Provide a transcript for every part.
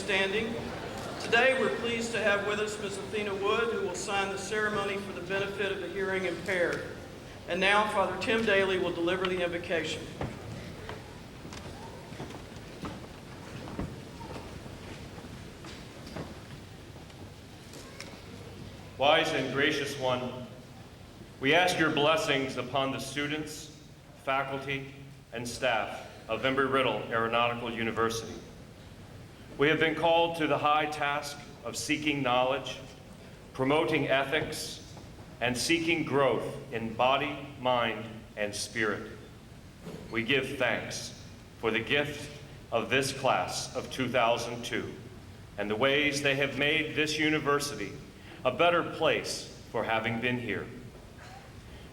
standing. Today we're pleased to have with us Ms. Athena Wood, who will sign the ceremony for the benefit of the hearing impaired. And now Father Tim Daly will deliver the invocation. Wise and gracious one, we ask your blessings upon the students, faculty, and staff of Embry-Riddle Aeronautical University. We have been called to the high task of seeking knowledge, promoting ethics, and seeking growth in body, mind, and spirit. We give thanks for the gift of this class of 2002 and the ways they have made this university a better place for having been here.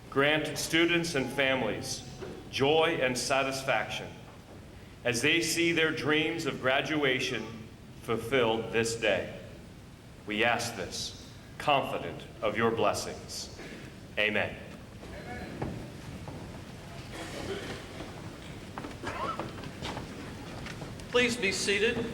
Grant students and families joy and satisfaction as they see their dreams of graduation fulfilled this day. We ask this, confident of your blessings. Amen. Please be seated.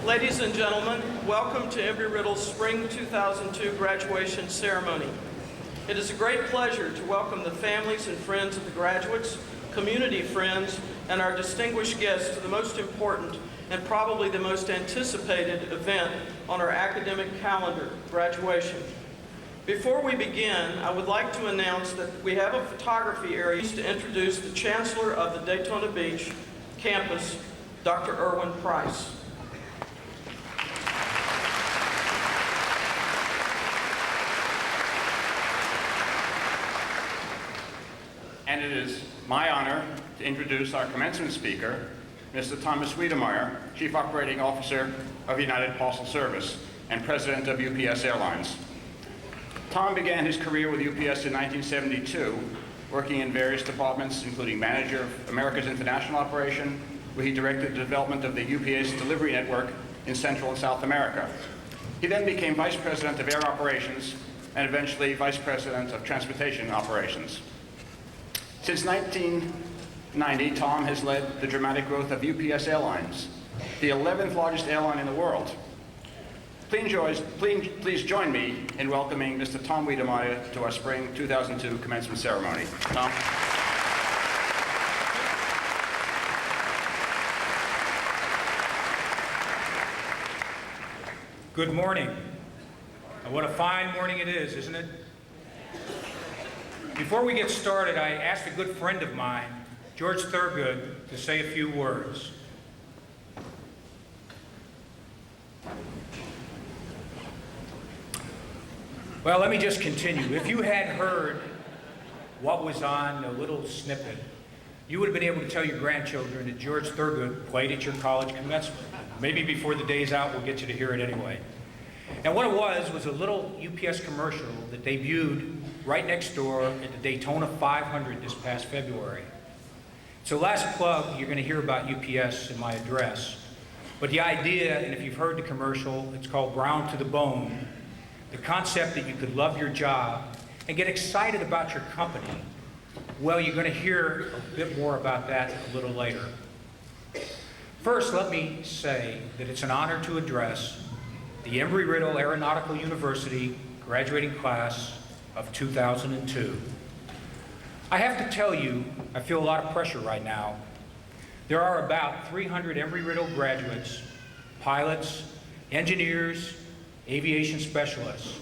Ladies and gentlemen, welcome to Embry-Riddle's Spring 2002 graduation ceremony. It is a great pleasure to welcome the families and friends of the graduates, community friends, and our distinguished guests to the most important and probably the most anticipated event on our academic calendar, graduation. Before we begin, I would like to announce that we have a photography area to introduce the Chancellor of the Daytona Beach campus, Dr. Irwin Price. And it is my honor to introduce our commencement speaker, Mr. Thomas Wiedemeyer, Chief Operating Officer of United Parcel Service and President of UPS Airlines. Tom began his career with UPS in 1972, working in various departments, including manager of America's International Operation, where he directed the development of the UPS delivery network in Central and South America. He then became Vice President of Air Operations and eventually Vice President of Transportation Operations. Since 1990, Tom has led the dramatic growth of UPS Airlines, the 11th largest airline in the world. Please join me in welcoming Mr. Tom Wiedemeyer to our Spring 2002 commencement ceremony. Tom. Good morning. And what a fine morning it is, isn't it? Before we get started, I asked a good friend of mine, George Thurgood, to say a few words. Well, let me just continue. If you had heard what was on the little snippet, you would have been able to tell your grandchildren that George Thurgood played at your college commencement. Maybe before the day's out, we'll get you to hear it anyway. And what it was a little UPS commercial that debuted right next door at the Daytona 500 this past February. So last plug, you're going to hear about UPS in my address. But the idea, and if you've heard the commercial, it's called Brown to the Bone. The concept that you could love your job and get excited about your company. Well, you're going to hear a bit more about that a little later. First, let me say that it's an honor to address the Embry-Riddle Aeronautical University graduating class of 2002. I have to tell you, I feel a lot of pressure right now. There are about 300 Embry-Riddle graduates, pilots, engineers, aviation specialists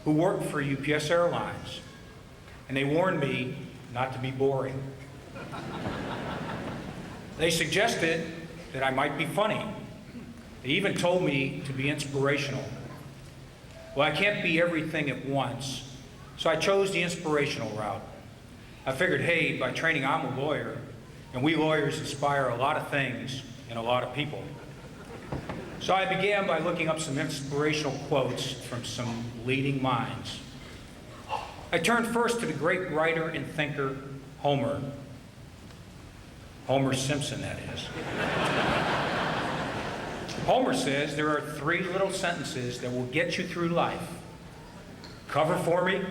who work for UPS Airlines, and they warned me not to be boring. They suggested that I might be funny. They even told me to be inspirational. Well, I can't be everything at once, so I chose the inspirational route. I figured, hey, by training, I'm a lawyer, and we lawyers inspire a lot of things in a lot of people. So I began by looking up some inspirational quotes from some leading minds. I turned first to the great writer and thinker, Homer. Homer Simpson, that is. Homer says there are 3 little sentences that will get you through life. Cover for me?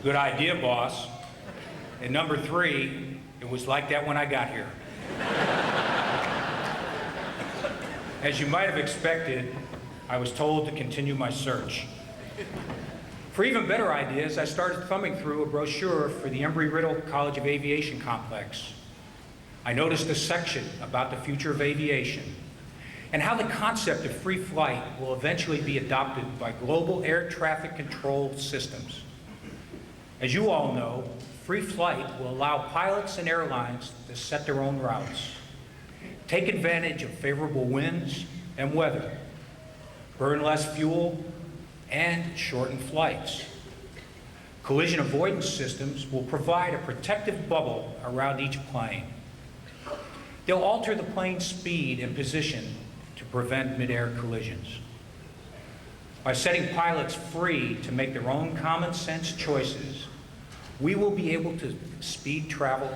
Good idea, boss. And number 3, it was like that when I got here. As you might have expected, I was told to continue my search. For even better ideas, I started thumbing through a brochure for the Embry-Riddle College of Aviation complex. I noticed a section about the future of aviation and how the concept of free flight will eventually be adopted by global air traffic control systems. As you all know, free flight will allow pilots and airlines to set their own routes, take advantage of favorable winds and weather, burn less fuel, and shorten flights. Collision avoidance systems will provide a protective bubble around each plane. They'll alter the plane's speed and position to prevent mid-air collisions. By setting pilots free to make their own common sense choices, we will be able to speed travel,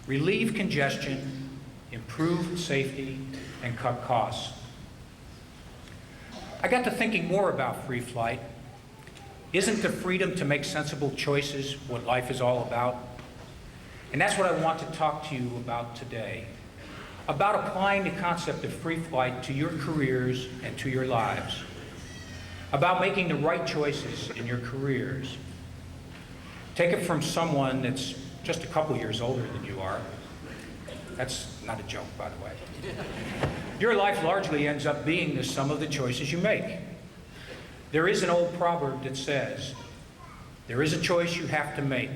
relieve congestion, improve safety, and cut costs. I got to thinking more about free flight. Isn't the freedom to make sensible choices what life is all about? And that's what I want to talk to you about today, about applying the concept of free flight to your careers and to your lives, about making the right choices in your careers. Take it from someone that's just a couple years older than you are. That's not a joke, by the way. Your life largely ends up being the sum of the choices you make. There is an old proverb that says, there is a choice you have to make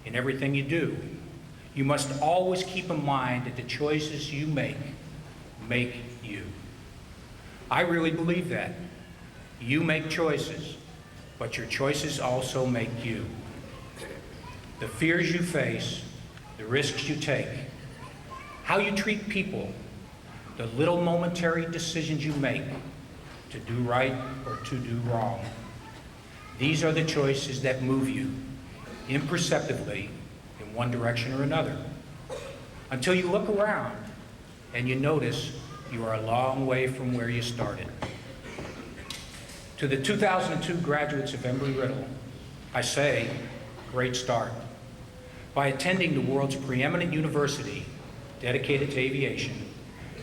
in everything you do. You must always keep in mind that the choices you make you. I really believe that. You make choices, but your choices also make you. The fears you face, the risks you take, how you treat people, the little momentary decisions you make to do right or to do wrong. These are the choices that move you imperceptibly in one direction or another, until you look around and you notice you are a long way from where you started. To the 2002 graduates of Embry-Riddle, I say, great start. By attending the world's preeminent university dedicated to aviation,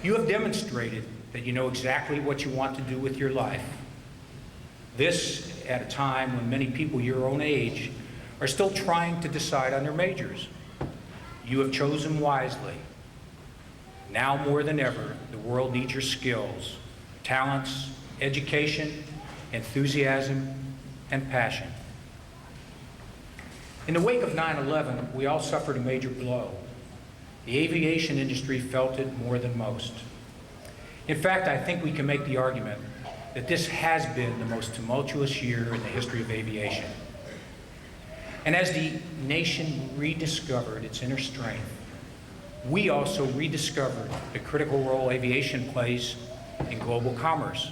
you have demonstrated that you know exactly what you want to do with your life. This at a time when many people your own age are still trying to decide on their majors. You have chosen wisely. Now more than ever, the world needs your skills, talents, education, enthusiasm, and passion. In the wake of 9/11, we all suffered a major blow. The aviation industry felt it more than most. In fact, I think we can make the argument that this has been the most tumultuous year in the history of aviation. And as the nation rediscovered its inner strength, we also rediscovered the critical role aviation plays in global commerce.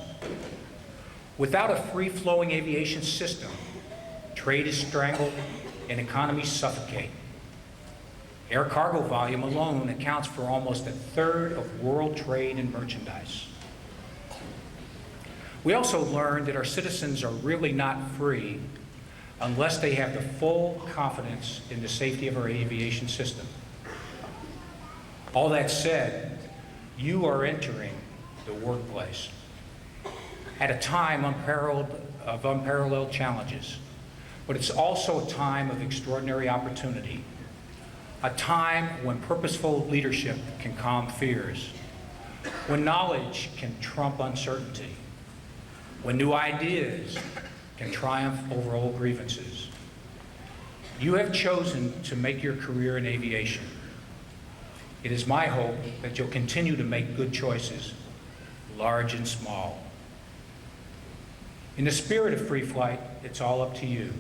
Without a free-flowing aviation system, trade is strangled and economies suffocate. Air cargo volume alone accounts for almost 1/3 of world trade in merchandise. We also learned that our citizens are really not free unless they have the full confidence in the safety of our aviation system. All that said, you are entering the workplace at a time of unparalleled challenges, but it's also a time of extraordinary opportunity, a time when purposeful leadership can calm fears, when knowledge can trump uncertainty, when new ideas can triumph over old grievances. You have chosen to make your career in aviation. It is my hope that you'll continue to make good choices, large and small. In the spirit of free flight, it's all up to you.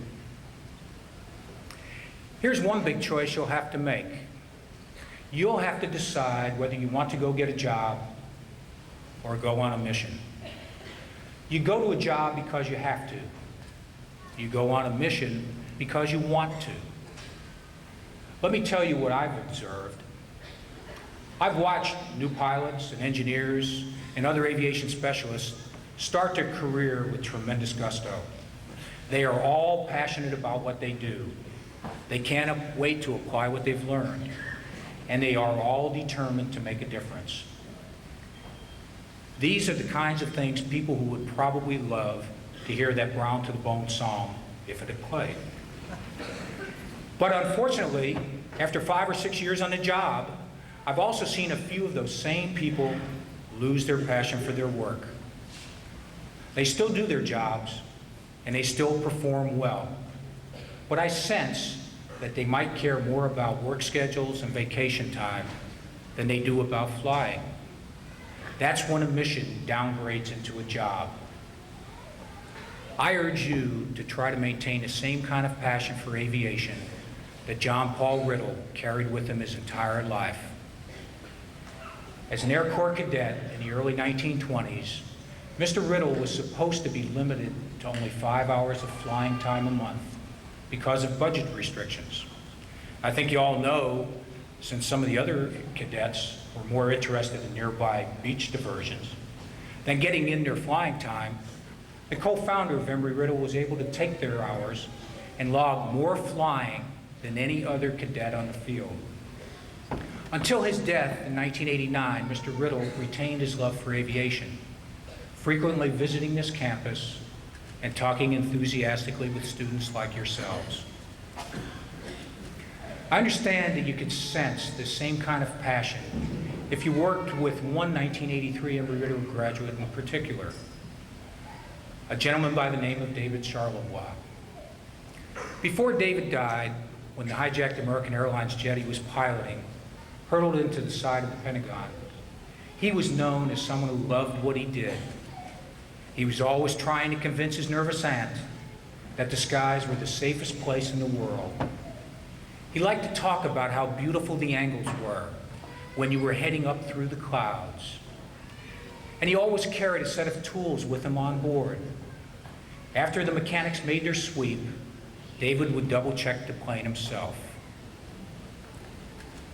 Here's one big choice you'll have to make. You'll have to decide whether you want to go get a job or go on a mission. You go to a job because you have to. You go on a mission because you want to. Let me tell you what I've observed. I've watched new pilots and engineers and other aviation specialists start their career with tremendous gusto. They are all passionate about what they do. They can't wait to apply what they've learned, and they are all determined to make a difference. These are the kinds of things people who would probably love to hear that Brown to the Bone song if it had played. But unfortunately, after 5 or 6 years on the job, I've also seen a few of those same people lose their passion for their work. They still do their jobs, and they still perform well. But I sense that they might care more about work schedules and vacation time than they do about flying. That's when a mission downgrades into a job. I urge you to try to maintain the same kind of passion for aviation that John Paul Riddle carried with him his entire life. As an Air Corps cadet in the early 1920s, Mr. Riddle was supposed to be limited to only 5 hours of flying time a month because of budget restrictions. I think you all know, since some of the other cadets were more interested in nearby beach diversions than getting in their flying time, the co-founder of Embry-Riddle was able to take their hours and log more flying than any other cadet on the field. Until his death in 1989, Mr. Riddle retained his love for aviation, frequently visiting this campus and talking enthusiastically with students like yourselves. I understand that you could sense the same kind of passion if you worked with one 1983 Embry-Riddle graduate in particular, a gentleman by the name of David Charlevoix. Before David died, when the hijacked American Airlines jet he was piloting hurtled into the side of the Pentagon, he was known as someone who loved what he did. He was always trying to convince his nervous aunt that the skies were the safest place in the world. He liked to talk about how beautiful the angles were when you were heading up through the clouds. And he always carried a set of tools with him on board. After the mechanics made their sweep, David would double-check the plane himself.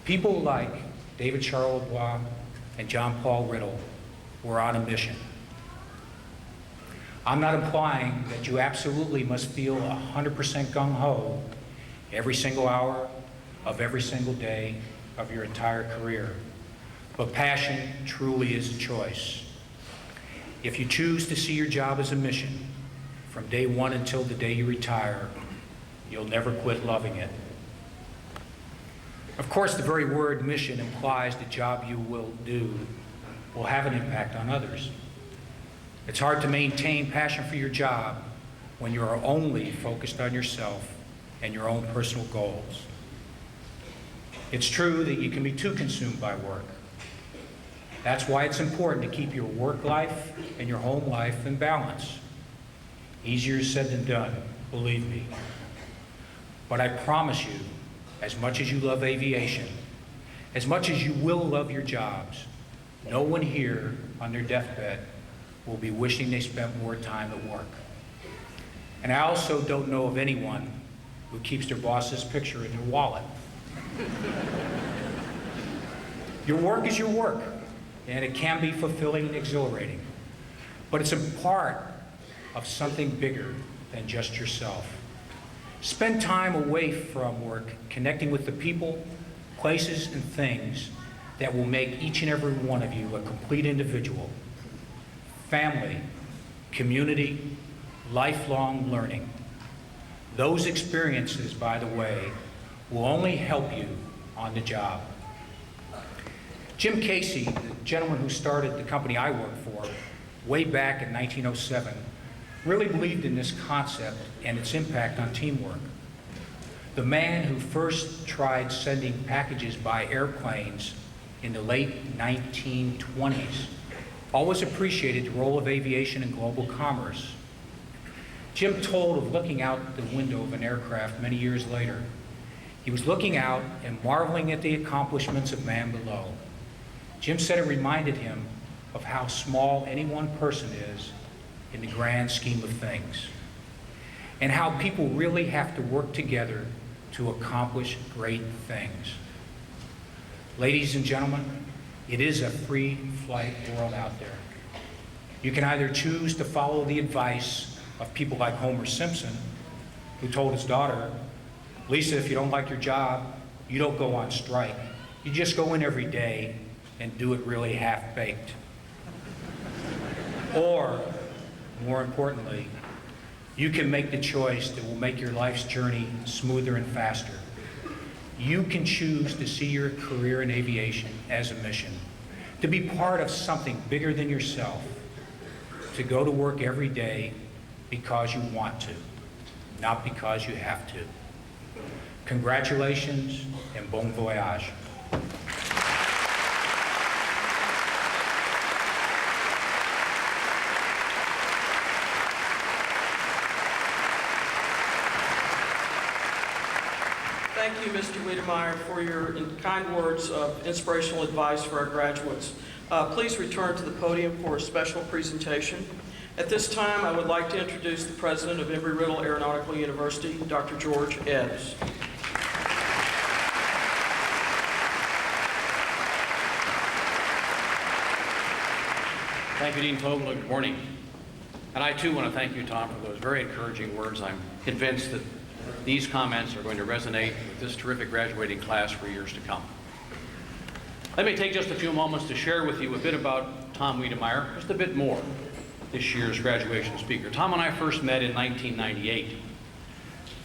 People like David Charlevoix and John Paul Riddle were on a mission. I'm not implying that you absolutely must feel 100% gung-ho every single hour of every single day of your entire career. But passion truly is a choice. If you choose to see your job as a mission, from day one until the day you retire, you'll never quit loving it. Of course, the very word mission implies the job you will do will have an impact on others. It's hard to maintain passion for your job when you are only focused on yourself and your own personal goals. It's true that you can be too consumed by work. That's why it's important to keep your work life and your home life in balance. Easier said than done, believe me. But I promise you, as much as you love aviation, as much as you will love your jobs, no one here on their deathbed will be wishing they spent more time at work. And I also don't know of anyone who keeps their boss's picture in their wallet. Your work is your work, and it can be fulfilling and exhilarating, but it's a part of something bigger than just yourself. Spend time away from work connecting with the people, places, and things that will make each and every one of you a complete individual. Family, community, lifelong learning. Those experiences, by the way, will only help you on the job. Jim Casey, the gentleman who started the company I work for way back in 1907, really believed in this concept and its impact on teamwork. The man who first tried sending packages by airplanes in the late 1920s always appreciated the role of aviation in global commerce. Jim told of looking out the window of an aircraft many years later. He was looking out and marveling at the accomplishments of man below. Jim said it reminded him of how small any one person is in the grand scheme of things, and how people really have to work together to accomplish great things. Ladies and gentlemen, it is a free flight world out there. You can either choose to follow the advice of people like Homer Simpson, who told his daughter, Lisa, if you don't like your job, you don't go on strike. You just go in every day and do it really half-baked. Or, more importantly, you can make the choice that will make your life's journey smoother and faster. You can choose to see your career in aviation as a mission, to be part of something bigger than yourself, to go to work every day because you want to, not because you have to. Congratulations and bon voyage. Thank you, Mr. Wiedemeyer, for your kind words of inspirational advice for our graduates. Please return to the podium for a special presentation. At this time, I would like to introduce the president of Embry-Riddle Aeronautical University, Dr. George Ebbs. Thank you, Dean Tobin. Good morning. And I, too, want to thank you, Tom, for those very encouraging words. I'm convinced that these comments are going to resonate with this terrific graduating class for years to come. Let me take just a few moments to share with you a bit about Tom Wiedemeyer, just a bit more, this year's graduation speaker. Tom and I first met in 1998.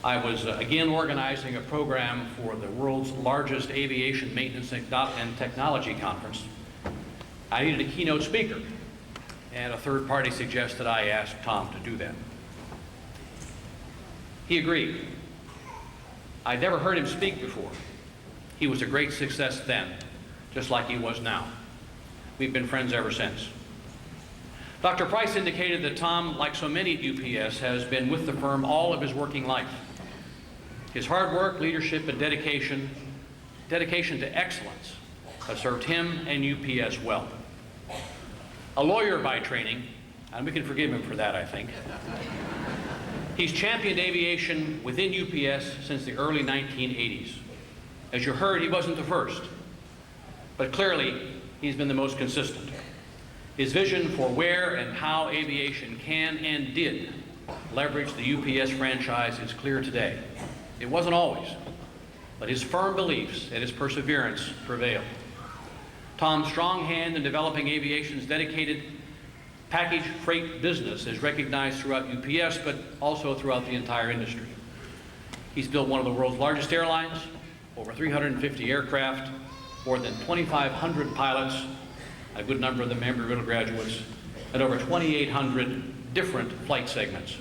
I was again organizing a program for the world's largest aviation maintenance and technology conference. I needed a keynote speaker, and a third party suggested I ask Tom to do that. He agreed. I'd never heard him speak before. He was a great success then, just like he was now. We've been friends ever since. Dr. Price indicated that Tom, like so many at UPS, has been with the firm all of his working life. His hard work, leadership, and dedication to excellence has served him and UPS well. A lawyer by training, and we can forgive him for that, I think. He's championed aviation within UPS since the early 1980s. As you heard, he wasn't the first, but clearly he's been the most consistent. His vision for where and how aviation can and did leverage the UPS franchise is clear today. It wasn't always, but his firm beliefs and his perseverance prevailed. Tom's strong hand in developing aviation's dedicated package freight business is recognized throughout UPS, but also throughout the entire industry. He's built one of the world's largest airlines, over 350 aircraft, more than 2,500 pilots, a good number of them Embry-Riddle graduates, and over 2,800 different flight segments.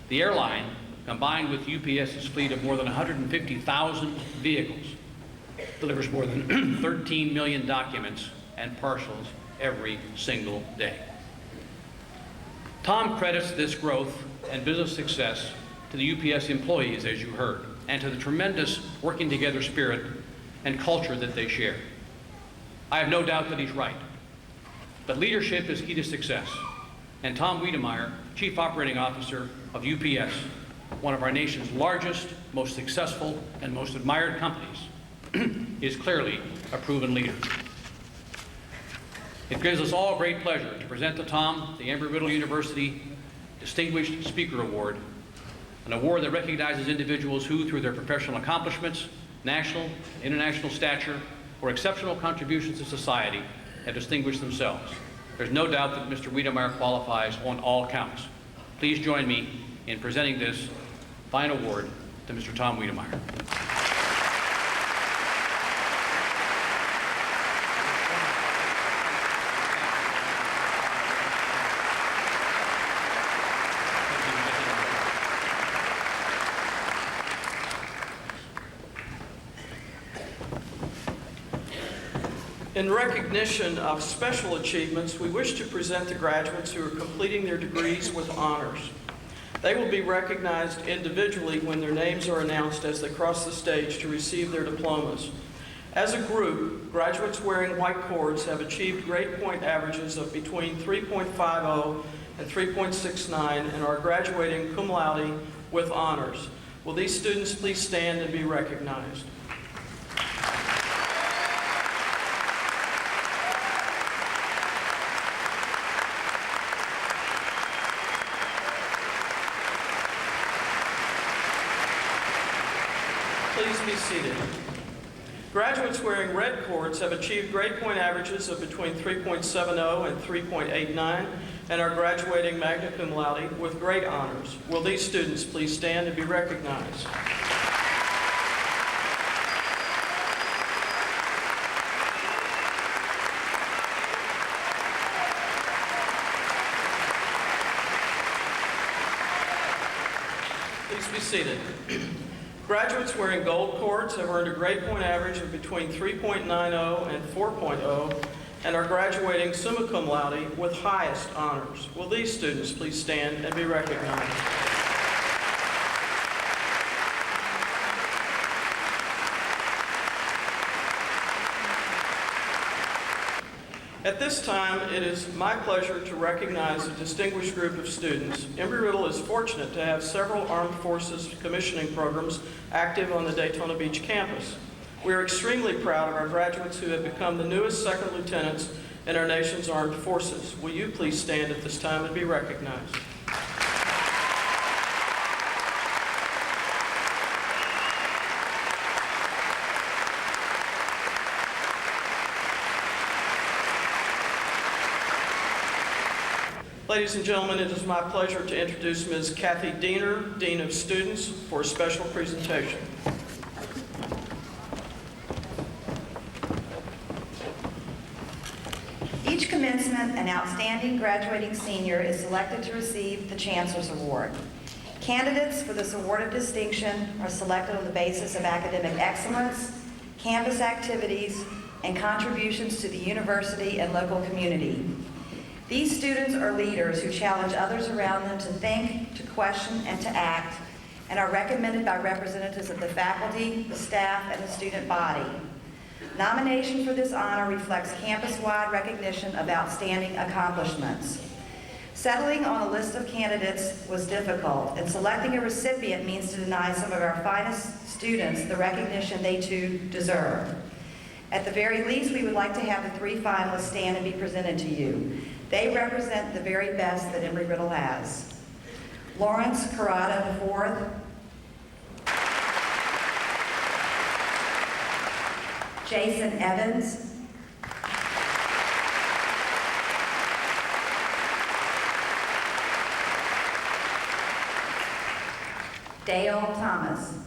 The airline, combined with UPS's fleet of more than 150,000 vehicles, delivers more than 13 million documents and parcels every single day. Tom credits this growth and business success to the UPS employees, as you heard, and to the tremendous working together spirit and culture that they share. I have no doubt that he's right. But leadership is key to success. And Tom Wiedemeyer, Chief Operating Officer of UPS, one of our nation's largest, most successful, and most admired companies, is clearly a proven leader. It gives us all great pleasure to present to Tom the Embry-Riddle University Distinguished Speaker Award, an award that recognizes individuals who, through their professional accomplishments, national, international stature, or exceptional contributions to society, have distinguished themselves. There's no doubt that Mr. Wiedemeyer qualifies on all counts. Please join me in presenting this fine award to Mr. Tom Wiedemeyer. In recognition of special achievements, we wish to present the graduates who are completing their degrees with honors. They will be recognized individually when their names are announced as they cross the stage to receive their diplomas. As a group, graduates wearing white cords have achieved grade point averages of between 3.50 and 3.69 and are graduating cum laude with honors. Will these students please stand and be recognized? Please be seated. Graduates wearing red cords have achieved grade point averages of between 3.70 and 3.89 and are graduating magna cum laude with great honors. Will these students please stand and be recognized? Please be seated. Graduates wearing gold cords have earned a grade point average of between 3.90 and 4.0 and are graduating summa cum laude with highest honors. Will these students please stand and be recognized? At this time, it is my pleasure to recognize a distinguished group of students. Embry-Riddle is fortunate to have several Armed Forces commissioning programs active on the Daytona Beach campus. We are extremely proud of our graduates who have become the newest second lieutenants in our nation's armed forces. Will you please stand at this time and be recognized? Ladies and gentlemen, it is my pleasure to introduce Ms. Kathy Diener, Dean of Students, for a special presentation. Each commencement, an outstanding graduating senior is selected to receive the Chancellor's Award. Candidates for this award of distinction are selected on the basis of academic excellence, campus activities, and contributions to the university and local community. These students are leaders who challenge others around them to think, to question, and to act, and are recommended by representatives of the faculty, the staff, and the student body. Nomination for this honor reflects campus-wide recognition of outstanding accomplishments. Settling on a list of candidates was difficult, and selecting a recipient means to deny some of our finest students the recognition they too deserve. At the very least, we would like to have the three finalists stand and be presented to you. They represent the very best that Embry-Riddle has. Lawrence Carrata IV, Jason Evans, Dale Thomas,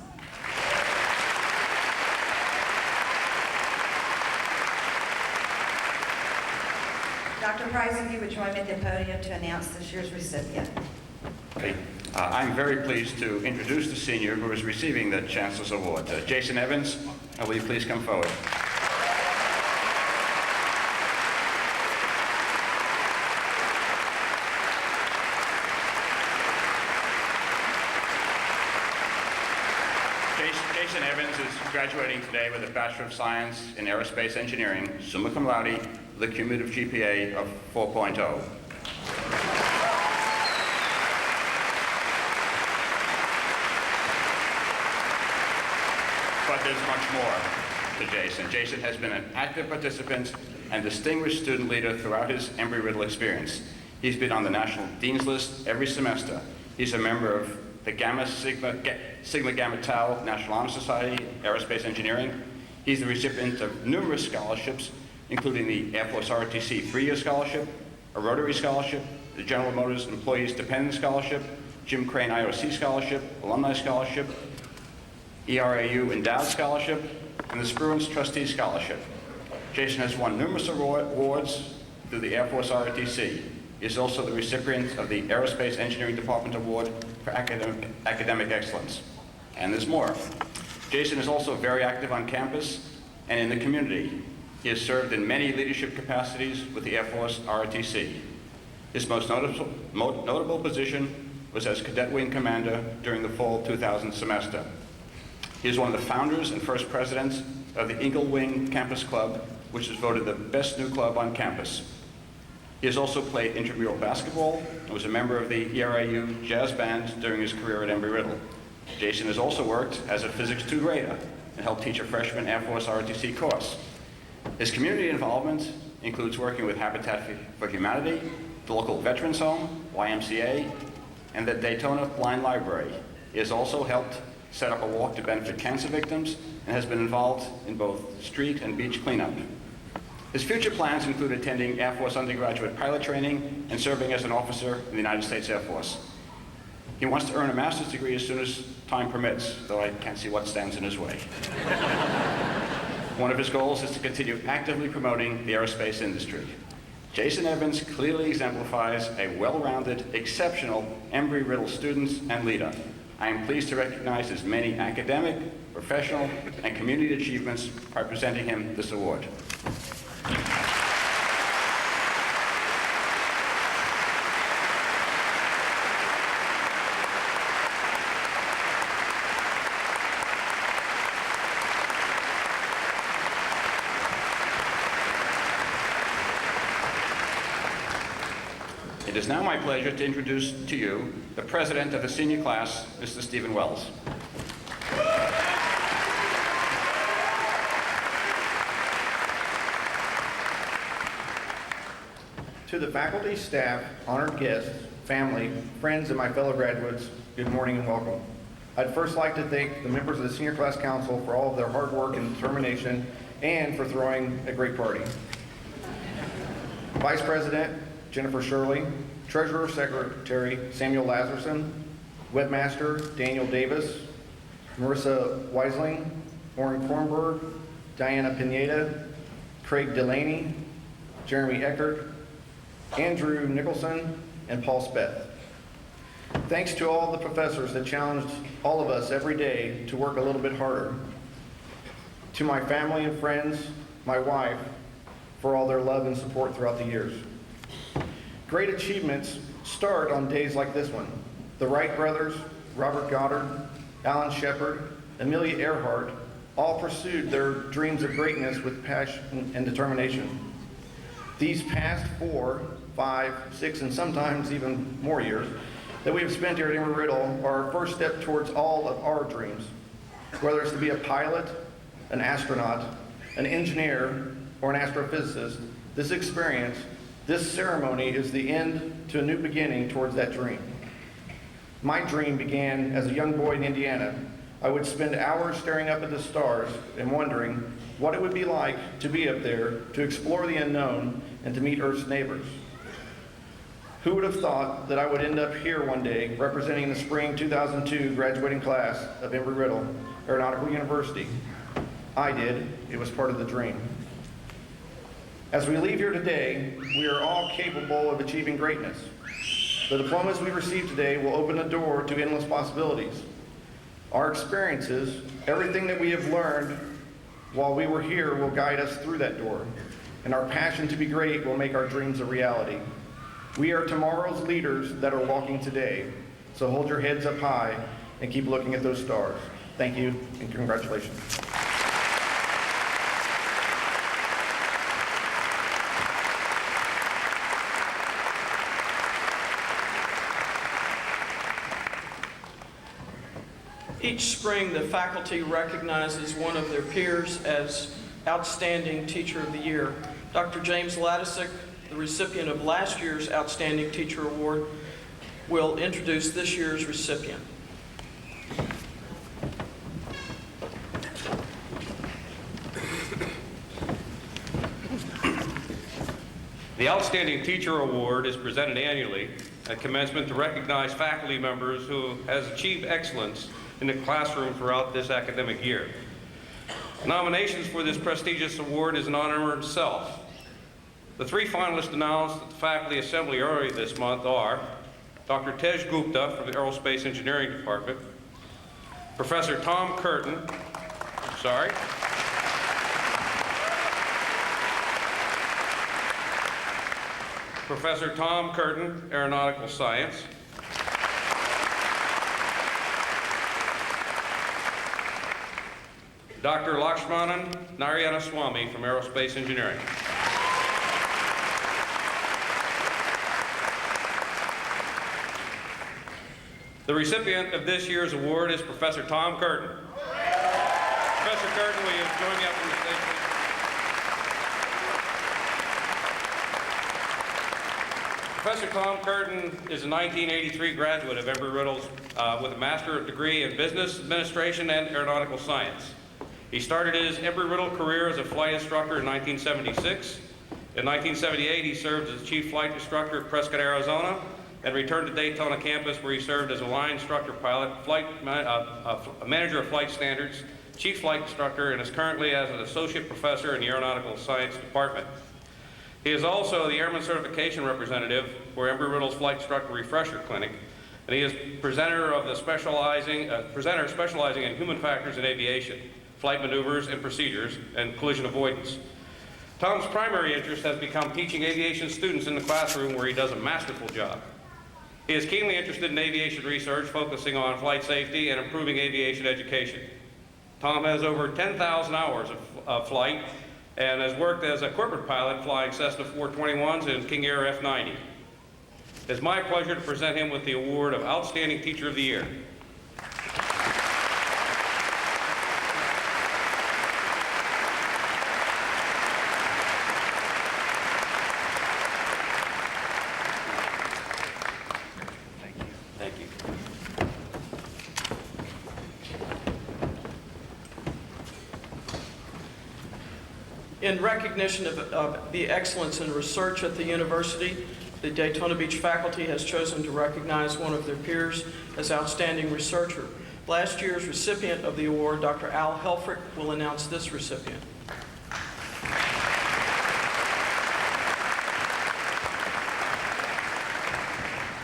Dr. Price, if you would join me at the podium to announce this year's recipient. Okay. I'm very pleased to introduce the senior who is receiving the Chancellor's Award. Jason Evans, will you please come forward? Jason Evans is graduating today with a Bachelor of Science in Aerospace Engineering, summa cum laude, with a cumulative GPA of 4.0. But there's much more to Jason. Jason has been an active participant and distinguished student leader throughout his Embry-Riddle experience. He's been on the National Dean's List every semester. He's a member of the Sigma Gamma Tau National Honor Society, Aerospace Engineering. He's the recipient of numerous scholarships, including the Air Force ROTC 3-year scholarship, a Rotary Scholarship, the General Motors Employees Dependent Scholarship, Jim Crane IOC Scholarship, Alumni Scholarship, ERAU Endowed Scholarship, and the Spruance Trustee Scholarship. Jason has won numerous awards through the Air Force ROTC. He is also the recipient of the Aerospace Engineering Department Award for Academic Excellence. And there's more. Jason is also very active on campus and in the community. He has served in many leadership capacities with the Air Force ROTC. His most notable position was as Cadet Wing Commander during the fall 2000 semester. He is one of the founders and first presidents of the Eagle Wing Campus Club, which is voted the best new club on campus. He has also played intramural basketball and was a member of the ERAU Jazz Band during his career at Embry-Riddle. Jason has also worked as a Physics 2 grader and helped teach a freshman Air Force ROTC course. His community involvement includes working with Habitat for Humanity, the local Veterans Home, YMCA, and the Daytona Blind Library. He has also helped set up a walk to benefit cancer victims, and has been involved in both street and beach cleanup. His future plans include attending Air Force undergraduate pilot training and serving as an officer in the United States Air Force. He wants to earn a master's degree as soon as time permits, though I can't see what stands in his way. One of his goals is to continue actively promoting the aerospace industry. Jason Evans clearly exemplifies a well-rounded, exceptional Embry-Riddle student and leader. I am pleased to recognize his many academic, professional, and community achievements by presenting him this award. It is now my pleasure to introduce to you the president of the senior class, Mr. Stephen Wells. To the faculty, staff, honored guests, family, friends, and my fellow graduates, good morning and welcome. I'd first like to thank the members of the Senior Class Council for all of their hard work and determination and for throwing a great party. Vice President Jennifer Shirley, Treasurer Secretary Samuel Lazarson, Webmaster Daniel Davis, Marissa Weisling, Warren Kornberg, Diana Pineda, Craig Delaney, Jeremy Eckert, Andrew Nicholson, and Paul Speth. Thanks to all the professors that challenged all of us every day to work a little bit harder. To my family and friends, my wife, for all their love and support throughout the years. Great achievements start on days like this one. The Wright brothers, Robert Goddard, Alan Shepard, Amelia Earhart, all pursued their dreams of greatness with passion and determination. These past 4, 5, 6, and sometimes even more years that we have spent here at Embry-Riddle are our first step towards all of our dreams. Whether it's to be a pilot, an astronaut, an engineer, or an astrophysicist, this experience, this ceremony is the end to a new beginning towards that dream. My dream began as a young boy in Indiana. I would spend hours staring up at the stars and wondering what it would be like to be up there, to explore the unknown, and to meet Earth's neighbors. Who would have thought that I would end up here one day representing the spring 2002 graduating class of Embry-Riddle Aeronautical University? I did. It was part of the dream. As we leave here today, we are all capable of achieving greatness. The diplomas we receive today will open the door to endless possibilities. Our experiences, everything that we have learned while we were here will guide us through that door, and our passion to be great will make our dreams a reality. We are tomorrow's leaders that are walking today, so hold your heads up high and keep looking at those stars. Thank you, and congratulations. Each spring, the faculty recognizes one of their peers as Outstanding Teacher of the Year. Dr. James Ladisick, the recipient of last year's Outstanding Teacher Award, will introduce this year's recipient. The Outstanding Teacher Award is presented annually at commencement to recognize faculty members who has achieved excellence in the classroom throughout this academic year. Nominations for this prestigious award is an honor in itself. The 3 finalists announced at the Faculty Assembly earlier this month are Dr. Tej Gupta from the Aerospace Engineering Department, Professor Tom Curtin, Professor Tom Curtin, Aeronautical Science, Dr. Lakshmanan Narayanaswamy from Aerospace Engineering. The recipient of this year's award is Professor Tom Curtin. Professor Curtin, will you join me up on the stage, please? Professor Tom Curtin is a 1983 graduate of Embry-Riddle's with a master's degree in business administration and aeronautical science. He started his Embry-Riddle career as a flight instructor in 1976. In 1978, he served as chief flight instructor at Prescott, Arizona, and returned to Daytona campus where he served as a line instructor pilot, manager of flight standards, chief flight instructor, and is currently as an associate professor in the aeronautical science department. He is also the Airman Certification Representative for Embry-Riddle's Flight Instructor Refresher Clinic, and he is presenter specializing in human factors in aviation, flight maneuvers and procedures, and collision avoidance. Tom's primary interest has become teaching aviation students in the classroom where he does a masterful job. He is keenly interested in aviation research, focusing on flight safety and improving aviation education. Tom has over 10,000 hours of flight and has worked as a corporate pilot flying Cessna 421s and King Air F-90. It's my pleasure to present him with the award of Outstanding Teacher of the Year. Thank you. In recognition of the excellence in research at the university, the Daytona Beach faculty has chosen to recognize one of their peers as outstanding researcher. Last year's recipient of the award, Dr. Al Helfrich, will announce this recipient.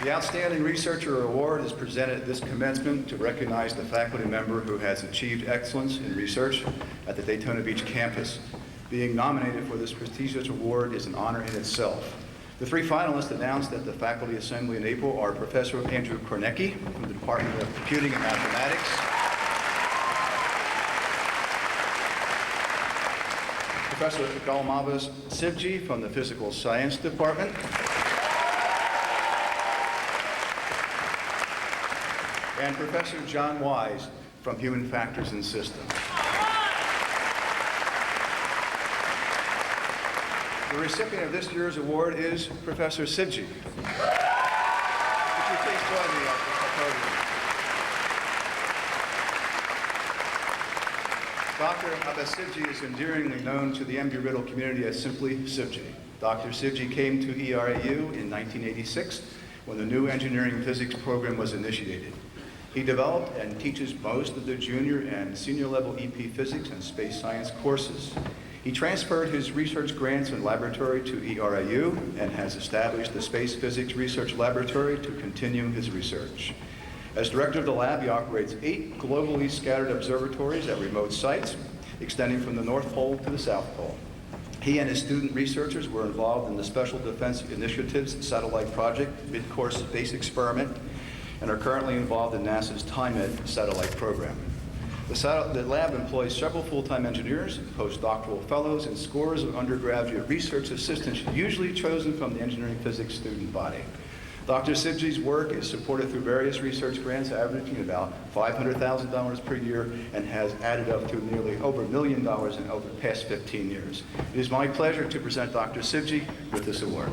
The Outstanding Researcher Award is presented at this commencement to recognize the faculty member who has achieved excellence in research at the Daytona Beach campus. Being nominated for this prestigious award is an honor in itself. The three finalists announced at the faculty assembly in April are Professor Andrew Kornecki from the Department of Computing and Mathematics, Professor Galmavas Sivji from the Physical Science Department, and Professor John Wise from Human Factors and Systems. The recipient of this year's award is Professor Sivji. Would you please join me at the podium? Dr. Abbas-Sivji is endearingly known to the Embry-Riddle community as simply Sivji. Dr. Sivji came to ERAU in 1986 when the new engineering physics program was initiated. He developed and teaches most of the junior and senior level EP physics and space science courses. He transferred his research grants and laboratory to ERAU and has established the Space Physics Research Laboratory to continue his research. As director of the lab, he operates 8 globally scattered observatories at remote sites, extending from the North Pole to the South Pole. He and his student researchers were involved in the Special Defense Initiative's satellite project, Mid-Course Space Experiment, and are currently involved in NASA's TIMED satellite program. The lab employs several full-time engineers, postdoctoral fellows, and scores of undergraduate research assistants, usually chosen from the engineering physics student body. Dr. Sivji's work is supported through various research grants averaging about $500,000 per year and has added up to nearly over $1 million in over the past 15 years. It is my pleasure to present Dr. Sivji with this award.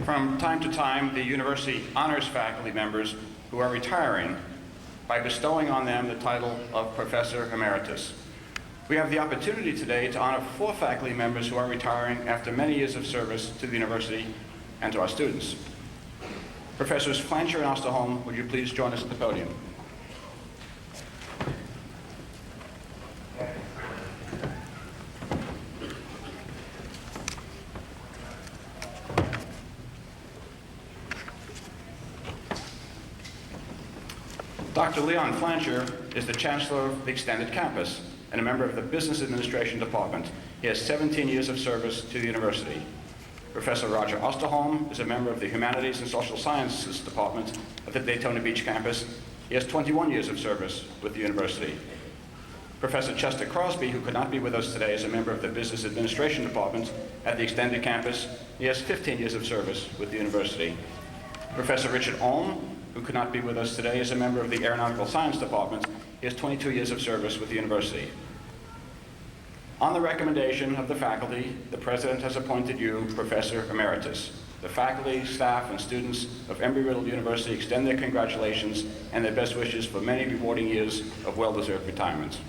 From time to time, the university honors faculty members who are retiring by bestowing on them the title of Professor Emeritus. We have the opportunity today to honor 4 faculty members who are retiring after many years of service to the university and to our students. Professors Flancher and Osterholm, would you please join us at the podium? Dr. Leon Flancher is the Chancellor of the Extended Campus and a member of the Business Administration Department. He has 17 years of service to the university. Professor Roger Osterholm is a member of the Humanities and Social Sciences Department at the Daytona Beach campus. He has 21 years of service with the university. Professor Chester Crosby, who could not be with us today, is a member of the Business Administration Department at the Extended Campus. He has 15 years of service with the university. Professor Richard Ohm, who could not be with us today, is a member of the Aeronautical Science Department. He has 22 years of service with the university. On the recommendation of the faculty, the President has appointed you Professor Emeritus. The faculty, staff, and students of Embry-Riddle University extend their congratulations and their best wishes for many rewarding years of well-deserved retirement.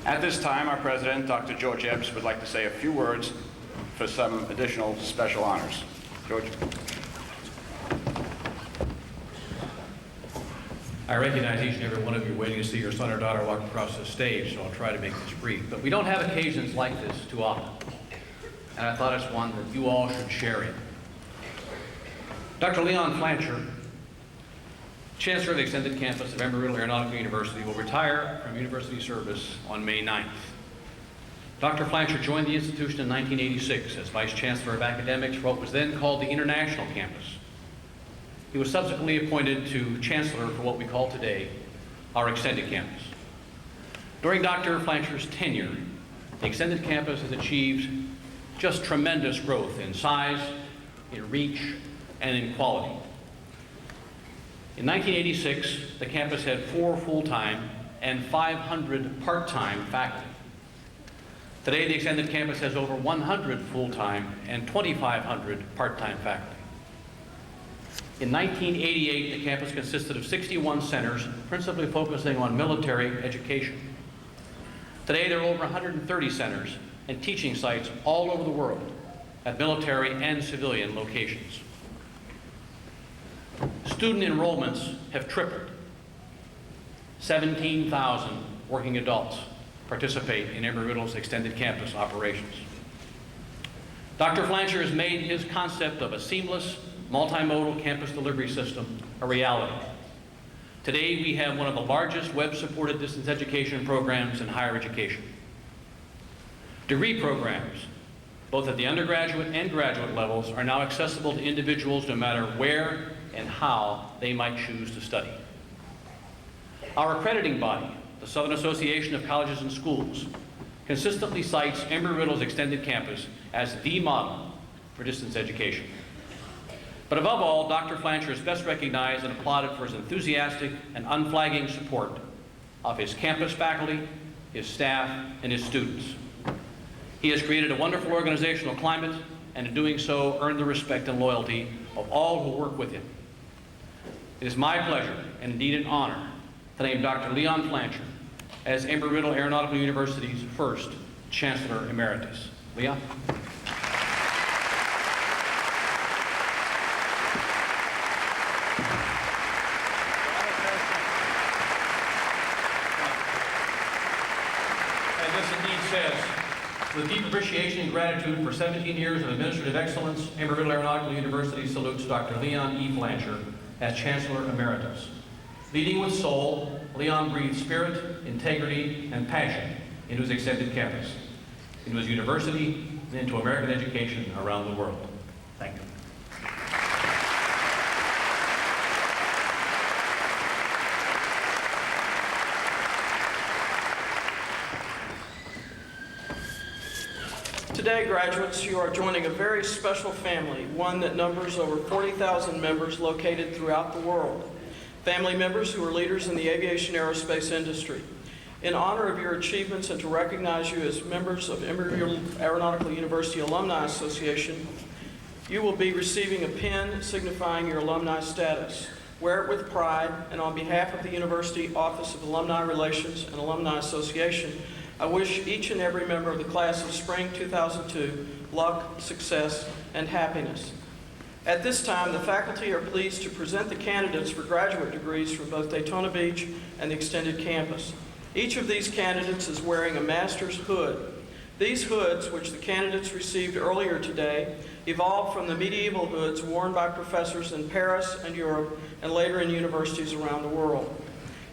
At this time, our President, Dr. George Ebbs, would like to say a few words for some additional special honors. George. I recognize each and every one of you waiting to see your son or daughter walk across the stage, so I'll try to make this brief. But we don't have occasions like this too often, and I thought it's one that you all should share in. Dr. Leon Flancher, Chancellor of the Extended Campus of Embry-Riddle Aeronautical University, will retire from university service on May 9th. Dr. Flancher joined the institution in 1986 as Vice Chancellor of Academics for what was then called the International Campus. He was subsequently appointed to Chancellor for what we call today our Extended Campus. During Dr. Flancher's tenure, the Extended Campus has achieved just tremendous growth in size, in reach, and in quality. In 1986, the campus had 4 full-time and 500 part-time faculty. Today, the Extended Campus has over 100 full-time and 2,500 part-time faculty. In 1988, the campus consisted of 61 centers, principally focusing on military education. Today, there are over 130 centers and teaching sites all over the world at military and civilian locations. Student enrollments have tripled. 17,000 working adults participate in Embry-Riddle's Extended Campus operations. Dr. Flancher has made his concept of a seamless, multimodal campus delivery system a reality. Today, we have one of the largest web-supported distance education programs in higher education. Degree programs, both at the undergraduate and graduate levels, are now accessible to individuals no matter where and how they might choose to study. Our accrediting body, the Southern Association of Colleges and Schools, consistently cites Embry-Riddle's Extended Campus as the model for distance education. But above all, Dr. Flancher is best recognized and applauded for his enthusiastic and unflagging support of his campus faculty, his staff, and his students. He has created a wonderful organizational climate, and in doing so, earned the respect and loyalty of all who work with him. It is my pleasure, and indeed an honor, to name Dr. Leon Flancher as Embry-Riddle Aeronautical University's first Chancellor Emeritus. Leon? As this indeed says, with deep appreciation and gratitude for 17 years of administrative excellence, Embry-Riddle Aeronautical University salutes Dr. Leon E. Flancher as Chancellor Emeritus. Leading with soul, Leon breathed spirit, integrity, and passion into his Extended Campus, into his university, and into American education around the world. Thank you. Today, graduates, you are joining a very special family, one that numbers over 40,000 members located throughout the world. Family members who are leaders in the aviation aerospace industry. In honor of your achievements and to recognize you as members of Embry-Riddle Aeronautical University Alumni Association, you will be receiving a pin signifying your alumni status. Wear it with pride, and on behalf of the University Office of Alumni Relations and Alumni Association, I wish each and every member of the class of Spring 2002 luck, success, and happiness. At this time, the faculty are pleased to present the candidates for graduate degrees from both Daytona Beach and the Extended Campus. Each of these candidates is wearing a master's hood. These hoods, which the candidates received earlier today, evolved from the medieval hoods worn by professors in Paris and Europe and later in universities around the world.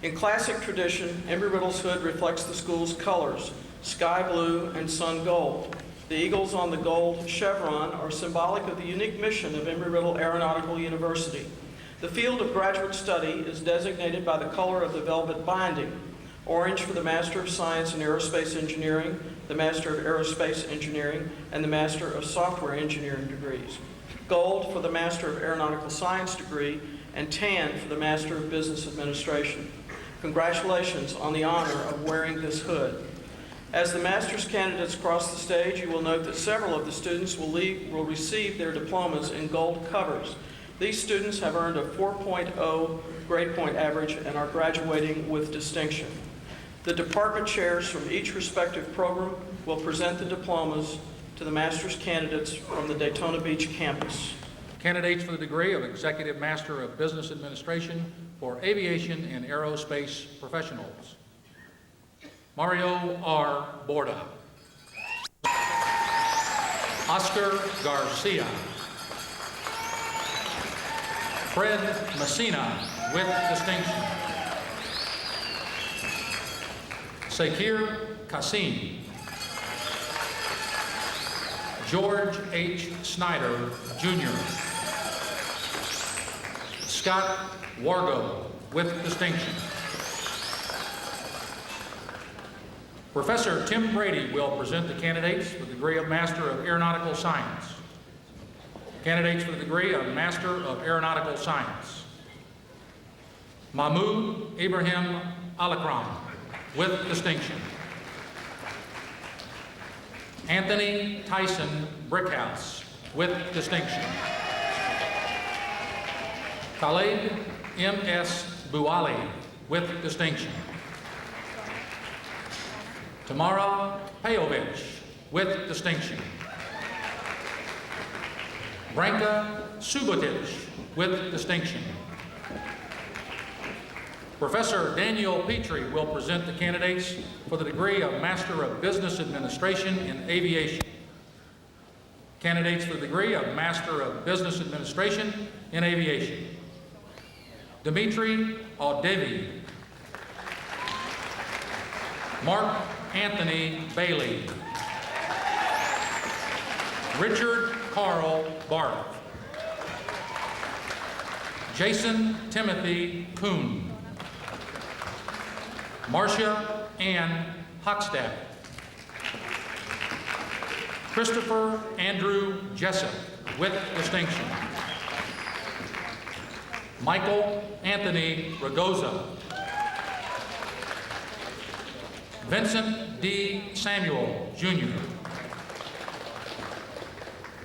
In classic tradition, Embry-Riddle's hood reflects the school's colors, sky blue and sun gold. The eagles on the gold chevron are symbolic of the unique mission of Embry-Riddle Aeronautical University. The field of graduate study is designated by the color of the velvet binding: orange for the Master of Science in Aerospace Engineering, the Master of Aerospace Engineering, and the Master of Software Engineering degrees; gold for the Master of Aeronautical Science degree, and tan for the Master of Business Administration. Congratulations on the honor of wearing this hood. As the master's candidates cross the stage, you will note that several of the students will receive their diplomas in gold covers. These students have earned a 4.0 grade point average and are graduating with distinction. The department chairs from each respective program will present the diplomas to the master's candidates from the Daytona Beach campus. Candidates for the degree of Executive Master of Business Administration for Aviation and Aerospace Professionals: Mario R. Borda, Oscar Garcia, Fred Messina with distinction, Sakir Kasim, George H. Snyder, Jr., Scott Wargo with distinction. Professor Tim Brady will present the candidates for the degree of Master of Aeronautical Science. Candidates for the degree of Master of Aeronautical Science: Mahmoud Ibrahim Alakram with distinction, Anthony Tyson Brickhouse with distinction, Khalid M.S. Buali with distinction, Tamara Pejovich with distinction, Branka Subotic with distinction. Professor Daniel Petrie will present the candidates for the degree of Master of Business Administration in Aviation. Candidates for the degree of Master of Business Administration in Aviation: Dimitri Audevi, Mark Anthony Bailey, Richard Carl Barth, Jason Timothy Kuhn, Marcia Ann Hockstad, Christopher Andrew Jessup with distinction, Michael Anthony Ragoza, Vincent D. Samuel, Jr.,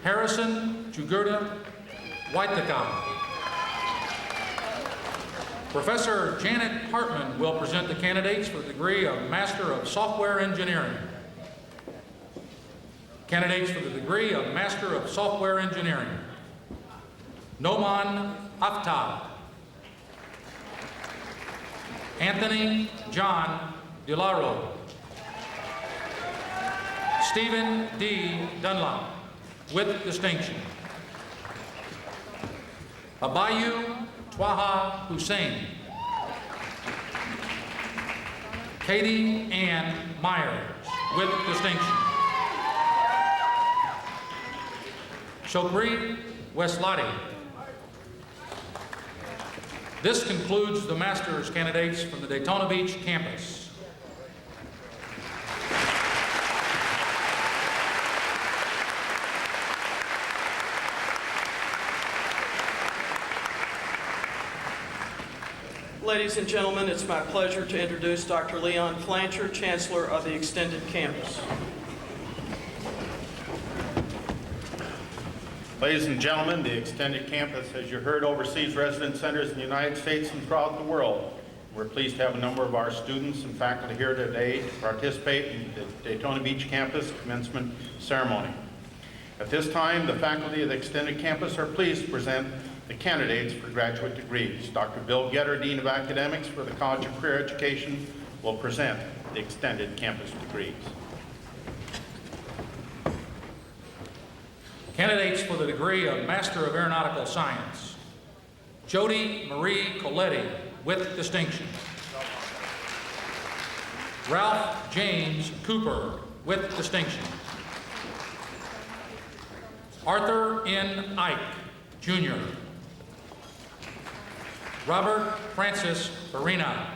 Harrison Jugurta Waitaka. Professor Janet Hartman will present the candidates for the degree of Master of Software Engineering. Candidates for the degree of Master of Software Engineering: Noman Aftab, Anthony John DeLaro, Stephen D. Dunlop with distinction, Abayu Twaha Hussein, Katie Ann Myers with distinction, Shokri Weslati. This concludes the master's candidates from the Daytona Beach campus. Ladies and gentlemen, it's my pleasure to introduce Dr. Leon Flancher, Chancellor of the Extended Campus. Ladies and gentlemen, the Extended Campus, as you heard, oversees residence centers in the United States and throughout the world. We're pleased to have a number of our students and faculty here today to participate in the Daytona Beach campus commencement ceremony. At this time, the faculty of the Extended Campus are pleased to present the candidates for graduate degrees. Dr. Bill Getter, Dean of Academics for the College of Career Education, will present the Extended Campus degrees. Candidates for the degree of Master of Aeronautical Science: Jody Marie Coletti with distinction, Ralph James Cooper with distinction, Arthur N. Ike, Jr. Robert Francis Farina.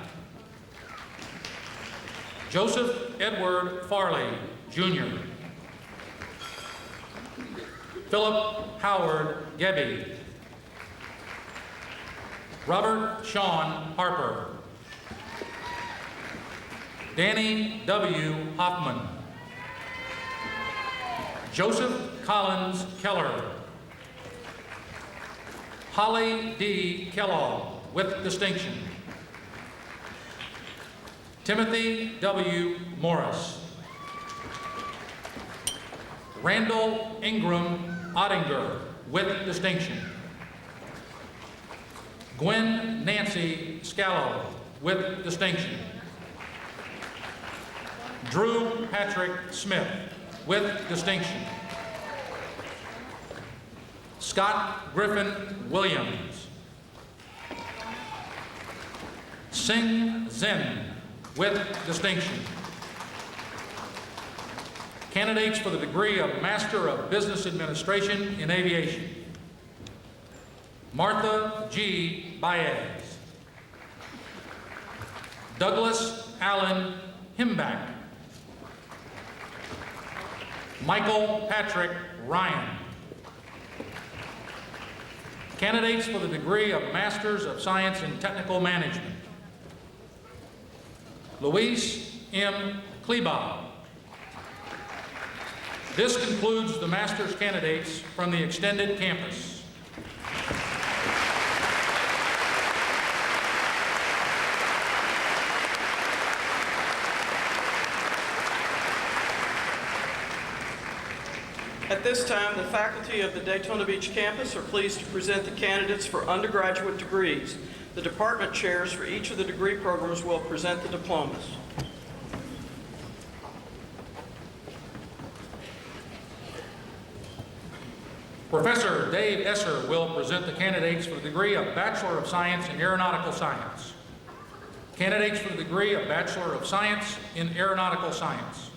Joseph Edward Farley, Jr. Philip Howard Gebby. Robert Sean Harper. Danny W. Hoffman. Joseph Collins Keller. Holly D. Kellogg, with distinction. Timothy W. Morris. Randall Ingram Ottinger, with distinction. Gwen Nancy Scallo, with distinction. Drew Patrick Smith, with distinction. Scott Griffin Williams. Sing Zen, with distinction. Candidates for the degree of Master of Business Administration in Aviation. Martha G. Baez. Douglas Allen Himbach. Michael Patrick Ryan. Candidates for the degree of Masters of Science in Technical Management. Luis M. Kleba. This concludes the master's candidates from the extended campus. At this time, the faculty of the Daytona Beach campus are pleased to present the candidates for undergraduate degrees. The department chairs for each of the degree programs will present the diplomas. Professor Dave Esser will present the candidates for the degree of Bachelor of Science in Aeronautical Science. Candidates for the degree of Bachelor of Science in Aeronautical Science.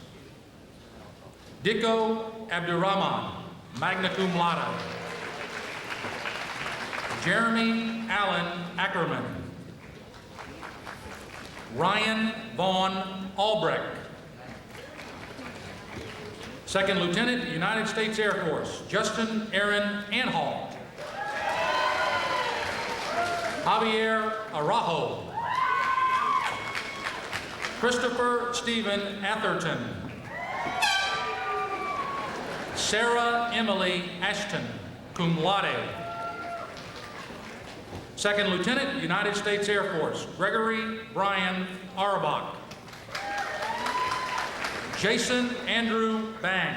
Dikko Abdurrahman, magna cum laude. Jeremy Allen Ackerman. Ryan Vaughn Albrecht. Second Lieutenant, United States Air Force, Justin Aaron Anhall. Javier Araujo. Christopher Stephen Atherton. Sarah Emily Ashton, cum laude. Second Lieutenant, United States Air Force, Gregory Brian Auerbach. Jason Andrew Bang.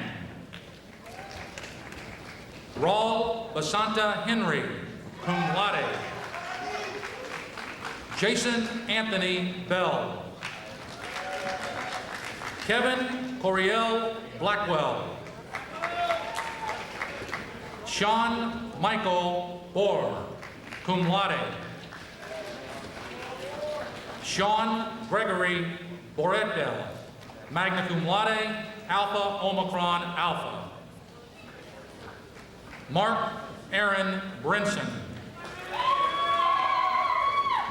Raul Basanta Henry, cum laude. Jason Anthony Bell. Kevin Coriel Blackwell. Sean Michael Bohr, cum laude. Sean Gregory Boredel, magna cum laude, Alpha Omicron Alpha. Mark Aaron Brinson.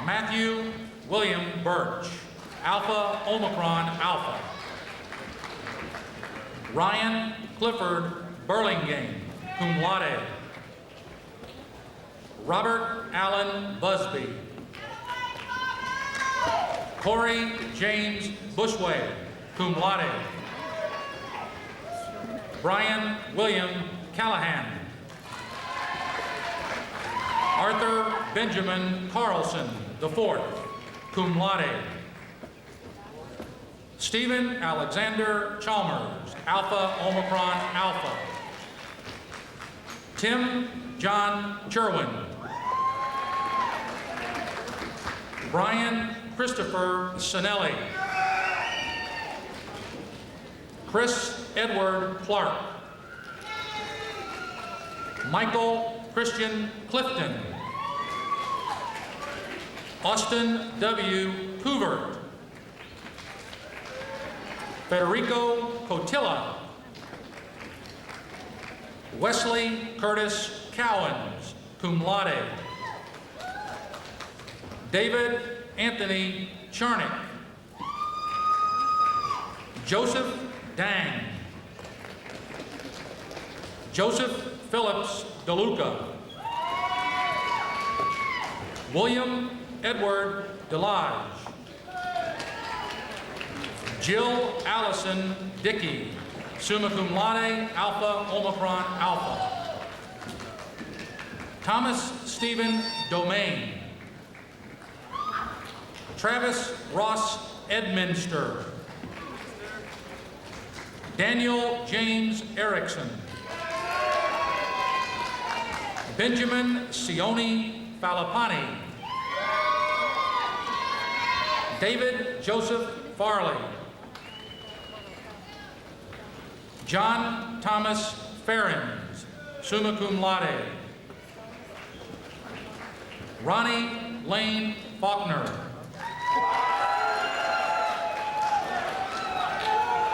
Matthew William Birch, Alpha Omicron Alpha. Ryan Clifford Burlingame, cum laude. Robert Allen Busby. Corey James Bushway, cum laude. Brian William Callahan. Arthur Benjamin Carlson, IV, cum laude. Stephen Alexander Chalmers, Alpha Omicron Alpha. Tim John Sherwin. Brian Christopher Sinelli. Chris Edward Clark. Michael Christian Clifton. Austin W. Couvert. Federico Cotilla. Wesley Curtis Cowens, cum laude. David Anthony Charnick. Joseph Dang. Joseph Phillips DeLuca. William Edward DeLage. Jill Allison Dickey, summa cum laude, Alpha Omicron Alpha. Thomas Stephen Domain. Travis Ross Edminster. Daniel James Erickson. Benjamin Sione Falapani. David Joseph Farley. John Thomas Ferrens, summa cum laude. Ronnie Lane Faulkner.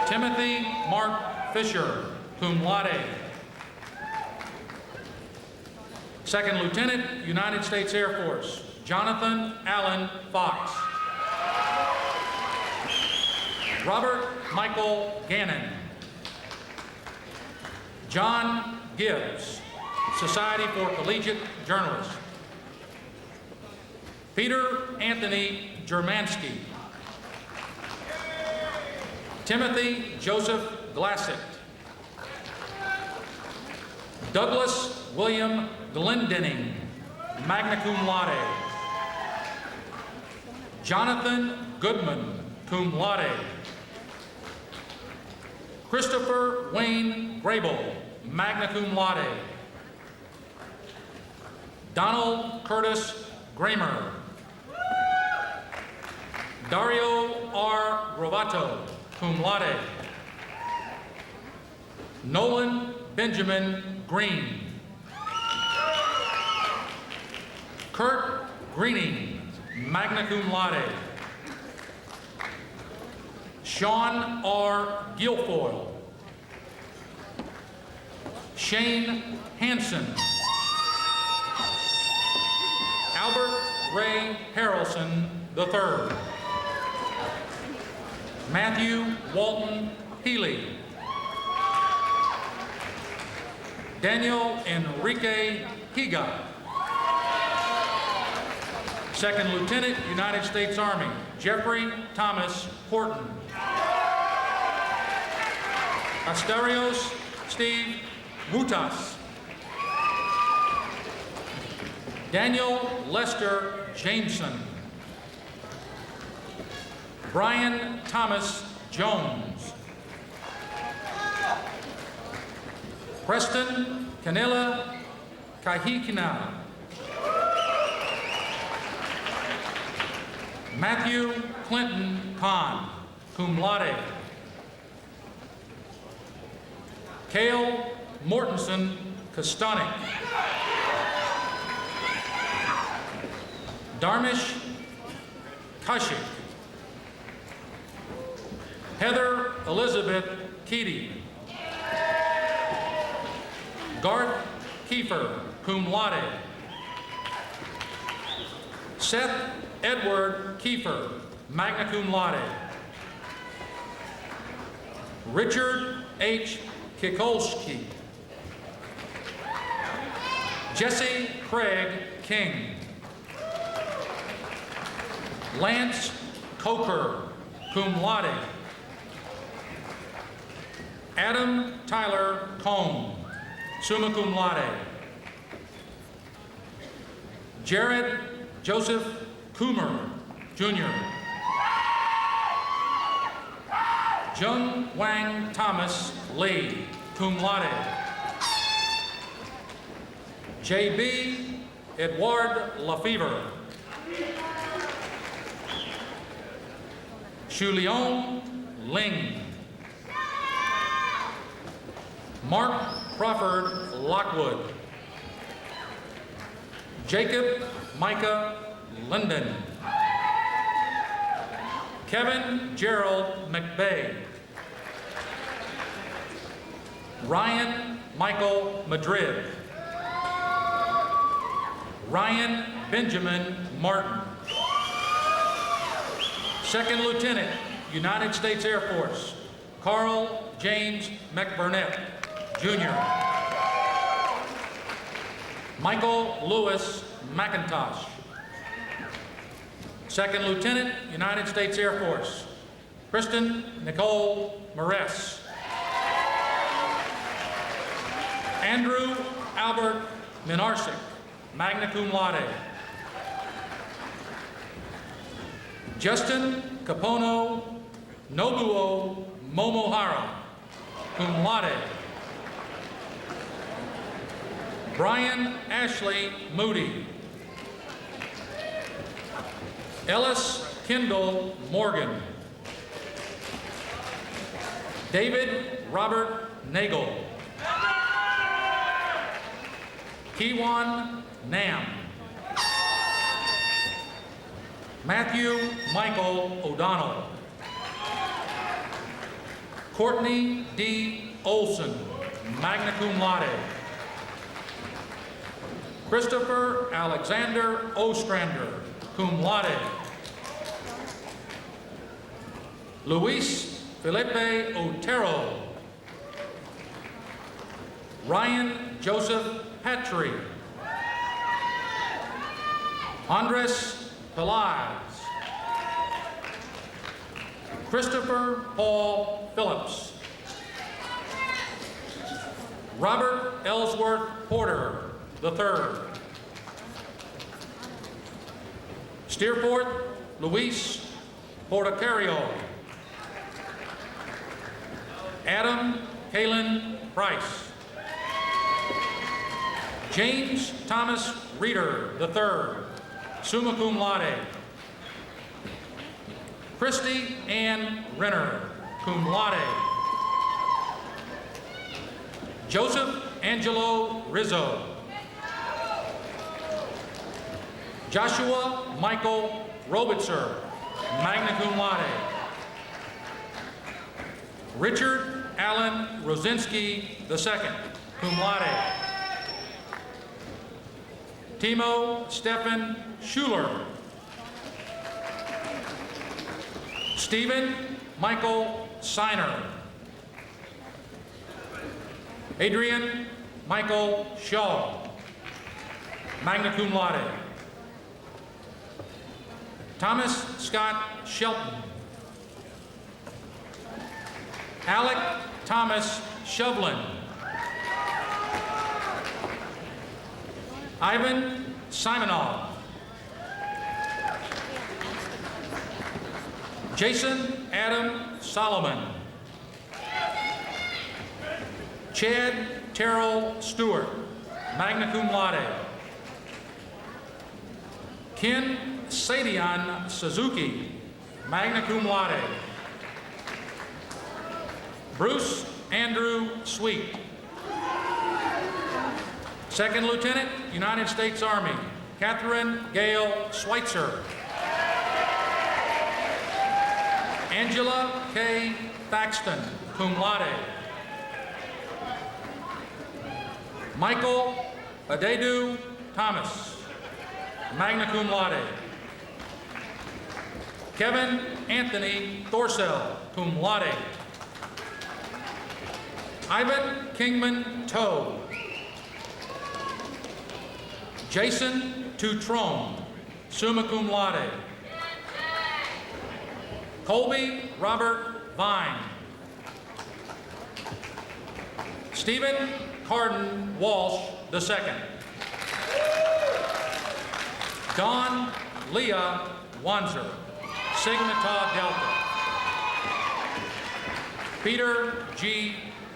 Timothy Mark Fisher, cum laude. Second Lieutenant, United States Air Force, Jonathan Allen Fox. Robert Michael Gannon. John Gibbs, Society for Collegiate Journalists. Peter Anthony Germansky. Timothy Joseph Glassett. Douglas William Glendenning, magna cum laude. Jonathan Goodman, cum laude. Christopher Wayne Grable, magna cum laude. Donald Curtis Gramer. Dario R. Gravato, cum laude. Nolan Benjamin Green. Kurt Greening, magna cum laude. Sean R. Guilfoyle. Shane Hansen. Albert Ray Harrelson III. Matthew Walton Healy. Daniel Enrique Higa. Second Lieutenant, United States Army, Jeffrey Thomas Horton. Asterios Steve Wutas. Daniel Lester Jameson. Brian Thomas Jones. Preston Canela Kahikina. Matthew Clinton Kahn, cum laude. Cale Mortensen Kostanek. Darmish Kashik. Heather Elizabeth Keaty. Garth Kiefer, cum laude. Seth Edward Kiefer, magna cum laude. Richard H. Kikolsky. Jesse Craig King. Lance Coker, cum laude. Adam Tyler Cohn, summa cum laude. Jared Joseph Coomer, Jr. Jung Wang Thomas Lee, cum laude. J.B. Edouard Lefevre. Shulion Ling. Mark Crawford Lockwood. Jacob Micah Linden. Kevin Gerald McVeigh. Ryan Michael Madrid. Ryan Benjamin Martin. Second Lieutenant, United States Air Force, Carl James McBurnett, Jr. Michael Lewis McIntosh. Second Lieutenant, United States Air Force, Kristen Nicole Moress. Andrew Albert Minarsik, magna cum laude. Justin Kapono Nobuo Momohara, cum laude. Brian Ashley Moody. Ellis Kendall Morgan. David Robert Nagel. Kiwan Nam. Matthew Michael O'Donnell. Courtney D. Olson, magna cum laude. Christopher Alexander Ostrander, cum laude. Luis Felipe Otero. Ryan Joseph Petrie. Andres Pelaez. Christopher Paul Phillips. Robert Ellsworth Porter III. Steerforth Luis Portocario. Adam Kalen Price. James Thomas Reeder III, summa cum laude. Christy Ann Renner, cum laude. Joseph Angelo Rizzo. Joshua Michael Robitzer, magna cum laude. Richard Allen Rosinski II, cum laude. Timo Stephan Schuler. Stephen Michael Seiner. Adrian Michael Shaw, magna cum laude. Thomas Scott Shelton. Alec Thomas Shovlin. Ivan Simonov. Jason Adam Solomon. Chad Terrell Stewart, magna cum laude. Ken Sadian Suzuki, magna cum laude. Bruce Andrew Sweet. Second Lieutenant, United States Army, Catherine Gail Schweitzer. Angela K. Thaxton, cum laude. Michael Adedu Thomas, magna cum laude. Kevin Anthony Thorsell, cum laude. Ivan Kingman Toe. Jason Tutron, summa cum laude. Colby Robert Vine. Stephen Carden Walsh II. Dawn Leah Wanzer, Sigma Tau Delta. Peter G.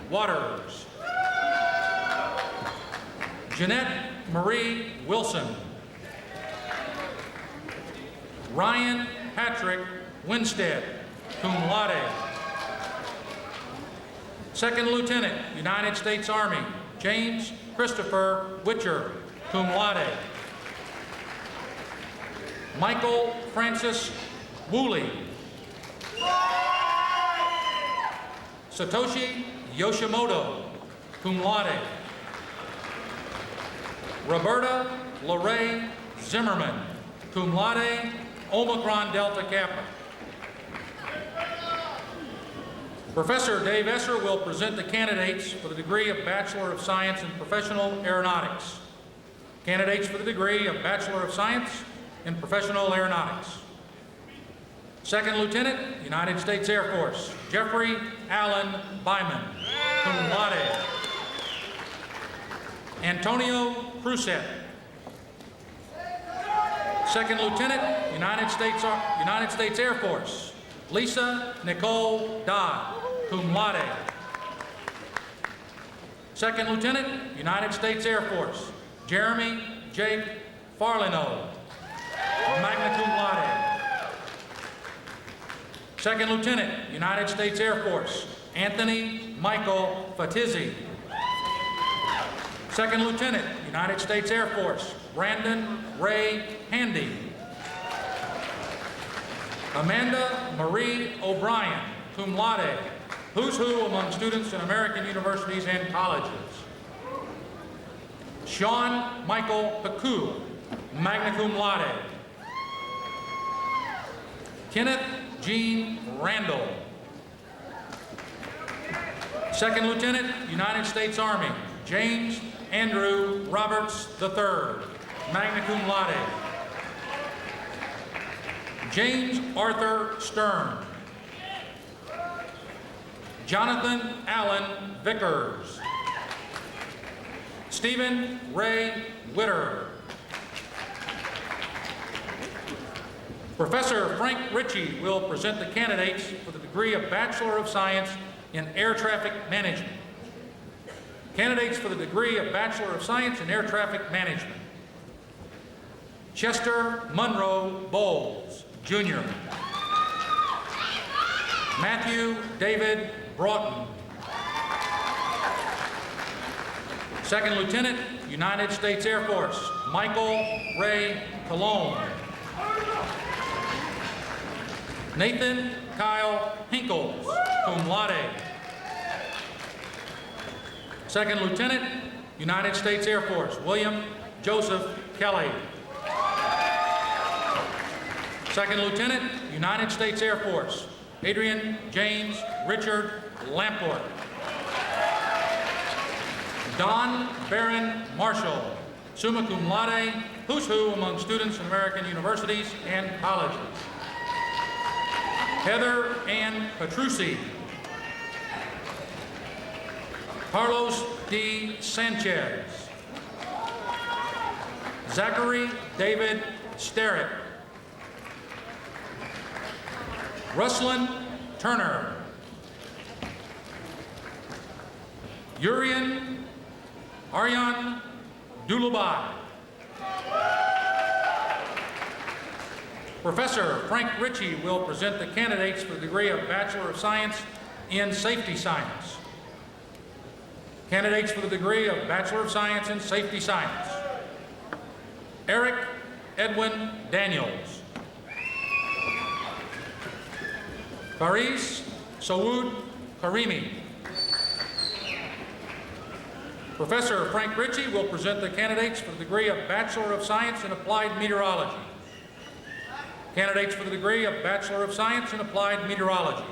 Waters. Jeanette Marie Wilson. Ryan Patrick Winstead, cum laude. Second Lieutenant, United States Army, James Christopher Witcher, cum laude. Michael Francis Woolley. Satoshi Yoshimoto, cum laude. Roberta Lorraine Zimmerman, cum laude, Omicron Delta Kappa. Professor Dave Esser will present the candidates for the degree of Bachelor of Science in Professional Aeronautics. Candidates for the degree of Bachelor of Science in Professional Aeronautics. Second Lieutenant, United States Air Force, Jeffrey Allen Byman, cum laude. Antonio Cruzet. Second Lieutenant, United States Air Force, Lisa Nicole Dodd, cum laude. Second Lieutenant, United States Air Force, Jeremy Jake Farlino, magna cum laude. Second Lieutenant, United States Air Force, Anthony Michael Fatizzi. Second Lieutenant, United States Air Force, Brandon Ray Handy. Amanda Marie O'Brien, cum laude, who's who among students in American universities and colleges. Sean Michael Pacou, magna cum laude. Kenneth Gene Randall. Second Lieutenant, United States Army, James Andrew Roberts III, magna cum laude. James Arthur Stern. Jonathan Allen Vickers. Stephen Ray Witter. Professor Frank Ritchie will present the candidates for the degree of Bachelor of Science in Air Traffic Management. Candidates for the degree of Bachelor of Science in Air Traffic Management. Chester Monroe Bowles, Jr. Matthew David Broughton. Second Lieutenant, United States Air Force, Michael Ray Colon. Nathan Kyle Hinkles, cum laude. Second Lieutenant, United States Air Force, William Joseph Kelly. Second Lieutenant, United States Air Force, Adrian James Richard Lamport. Don Barron Marshall, summa cum laude, who's who among students in American universities and colleges. Heather Ann Petrucci. Carlos D. Sanchez. Zachary David Sterritt. Ruslan Turner. Urian Aryan Dulubai. Professor Frank Ritchie will present the candidates for the degree of Bachelor of Science in Safety Science. Candidates for the degree of Bachelor of Science in Safety Science. Eric Edwin Daniels. Faris Sawood Karimi. Professor Frank Ritchie will present the candidates for the degree of Bachelor of Science in Applied Meteorology. Candidates for the degree of Bachelor of Science in Applied Meteorology.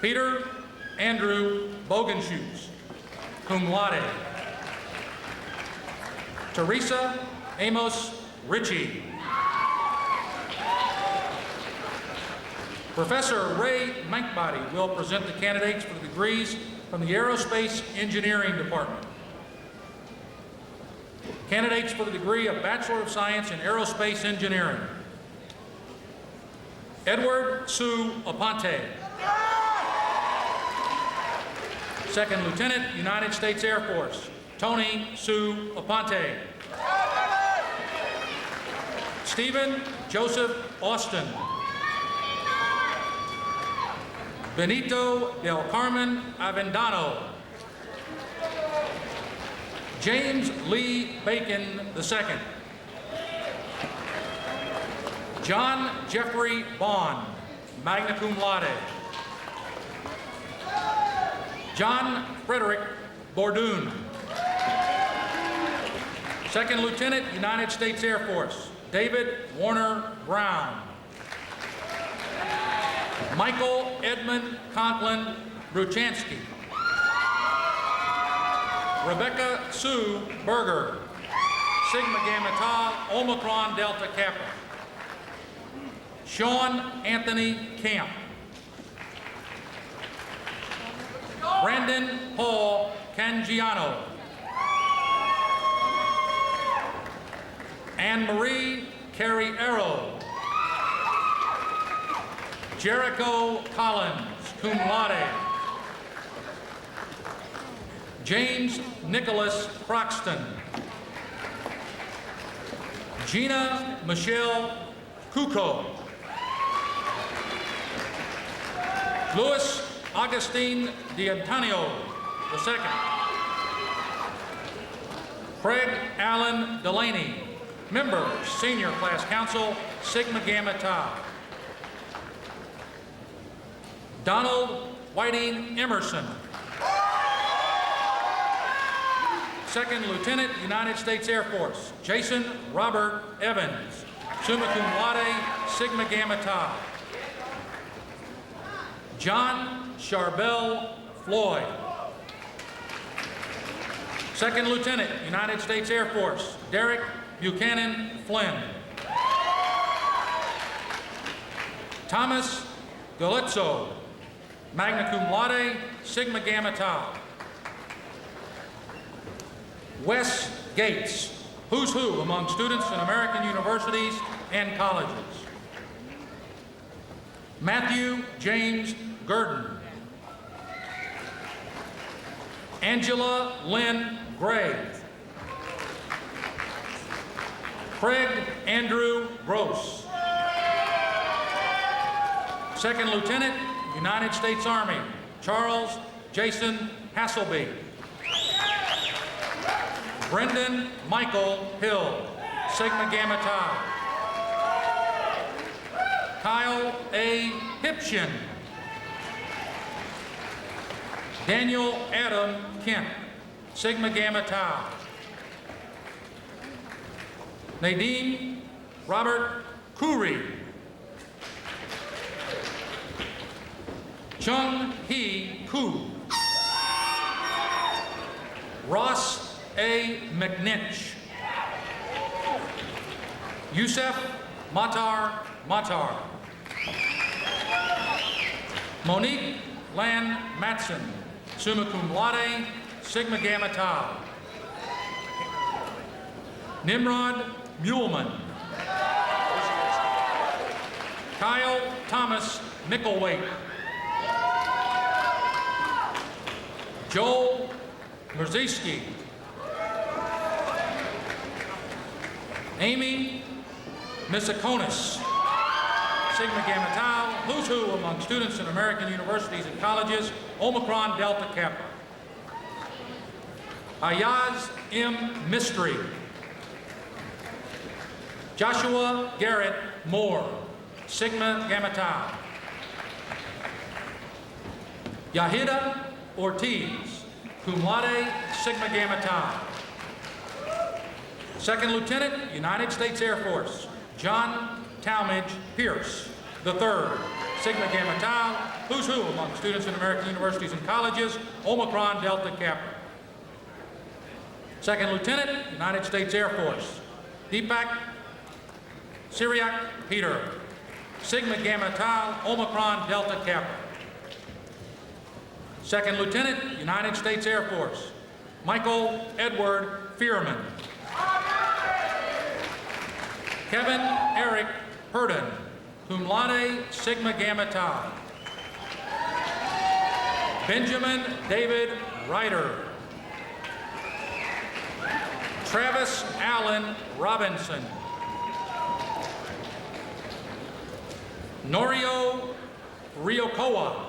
Peter Andrew Bogenschutz, cum laude. Teresa Amos Ritchie. Professor Ray Mankbody will present the candidates for the degrees from the Aerospace Engineering Department. Candidates for the degree of Bachelor of Science in Aerospace Engineering. Edward Sue Aponte. Second Lieutenant, United States Air Force, Tony Sue Aponte. Stephen Joseph Austin. Benito del Carmen Avendano. James Lee Bacon II. John Jeffrey Bond, magna cum laude. John Frederick Bordoon. Second Lieutenant, United States Air Force, David Warner Brown. Michael Edmund Conklin Bruchansky. Rebecca Sue Berger, Sigma Gamma Tau, Omicron Delta Kappa. Sean Anthony Camp. Brandon Paul Cangiano. Anne-Marie Carey Arrow. Jericho Collins, cum laude. James Nicholas Croxton. Gina Michelle Kuko. Louis Augustine D'Antonio II. Craig Allen Delaney, member, Senior Class Council, Sigma Gamma Tau. Donald Whiting Emerson. Second Lieutenant, United States Air Force, Jason Robert Evans, summa cum laude, Sigma Gamma Tau. John Charbel Floyd. Second Lieutenant, United States Air Force, Derek Buchanan Flynn. Thomas Galizzo, magna cum laude, Sigma Gamma Tau. Wes Gates, who's who among students in American universities and colleges. Matthew James Gurdon. Angela Lynn Gray. Craig Andrew Gross. Second Lieutenant, United States Army, Charles Jason Hasselby. Brendan Michael Hill, Sigma Gamma Tau. Kyle A. Hipshin. Daniel Adam Kent, Sigma Gamma Tau. Nadine Robert Khoury. Chung Hee Koo. Ross A. McNinch. Yusef Matar Matar. Monique Lan Matson, summa cum laude, Sigma Gamma Tau. Nimrod Muleman. Kyle Thomas Mickelwaite. Joel Merziski. Amy Misakonis, Sigma Gamma Tau, who's who among students in American universities and colleges, Omicron Delta Kappa. Ayaz M. Mystery. Joshua Garrett Moore, Sigma Gamma Tau. Yahida Ortiz, cum laude, Sigma Gamma Tau. Second Lieutenant, United States Air Force, John Talmadge Pierce, III, Sigma Gamma Tau, who's who among students in American universities and colleges, Omicron Delta Kappa. Second Lieutenant, United States Air Force, Deepak Syriac Peter, Sigma Gamma Tau, Omicron Delta Kappa. Second Lieutenant, United States Air Force, Michael Edward Fearman. Kevin Eric Purdon, cum laude, Sigma Gamma Tau. Benjamin David Ryder. Travis Allen Robinson. Norio Riokoa.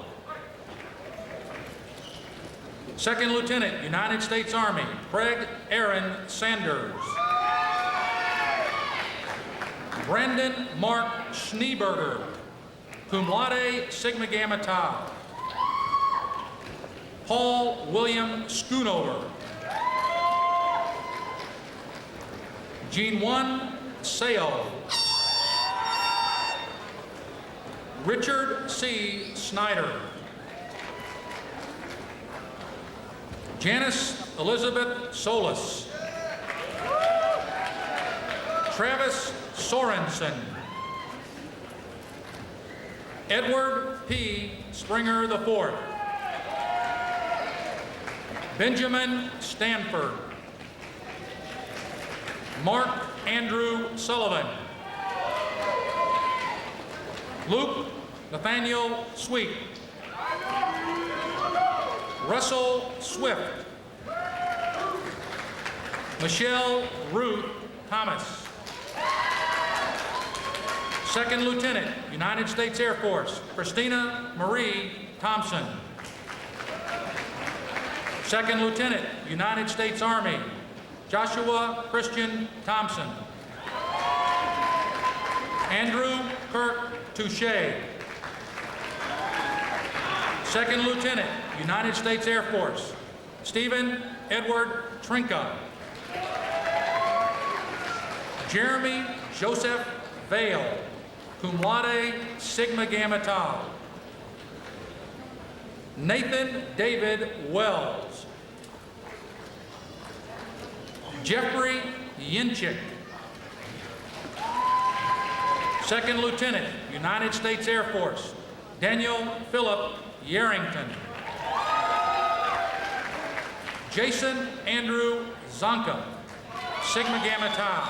Second Lieutenant, United States Army, Craig Aaron Sanders. Brendan Mark Schneeberger, cum laude, Sigma Gamma Tau. Paul William Schoonover. Jean-One Seo. Richard C. Snyder. Janice Elizabeth Solis. Travis Sorensen. Edward P. Springer IV. Benjamin Stanford. Mark Andrew Sullivan. Luke Nathaniel Sweet. Russell Swift. Michelle Ruth Thomas. Second Lieutenant, United States Air Force, Christina Marie Thompson. Second Lieutenant, United States Army, Joshua Christian Thompson. Andrew Kirk Touche. Second Lieutenant, United States Air Force, Stephen Edward Trinka. Jeremy Joseph Vale, cum laude, Sigma Gamma Tau. Nathan David Wells. Jeffrey Yinchik. Second Lieutenant, United States Air Force, Daniel Philip Yarrington. Jason Andrew Zonka, Sigma Gamma Tau.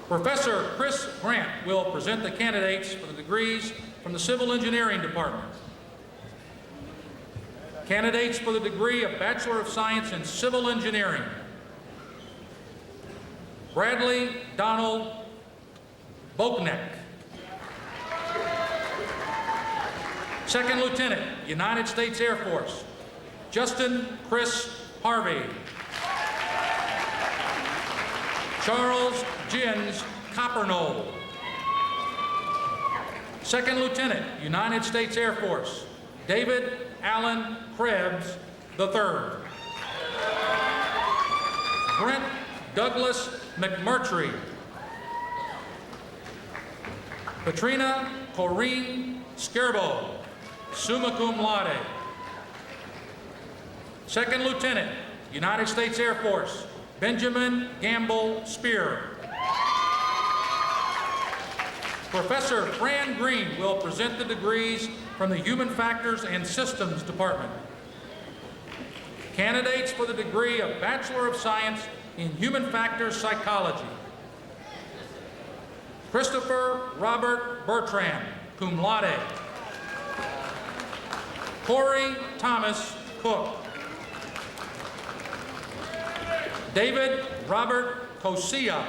Professor Chris Grant will present the candidates for the degrees from the Civil Engineering Department. Candidates for the degree of Bachelor of Science in Civil Engineering: Bradley Donald Boknek. Second Lieutenant, United States Air Force, Justin Chris Harvey. Charles Jins Coppernoll. Second Lieutenant, United States Air Force, David Allen Krebs III. Brent Douglas McMurtry. Katrina Corrine Skirbo, summa cum laude. Second Lieutenant, United States Air Force, Benjamin Gamble Spear. Professor Fran Green will present the degrees from the Human Factors and Systems Department. Candidates for the degree of Bachelor of Science in Human Factors Psychology: Christopher Robert Bertrand, cum laude. Corey Thomas Cook. David Robert Cosia.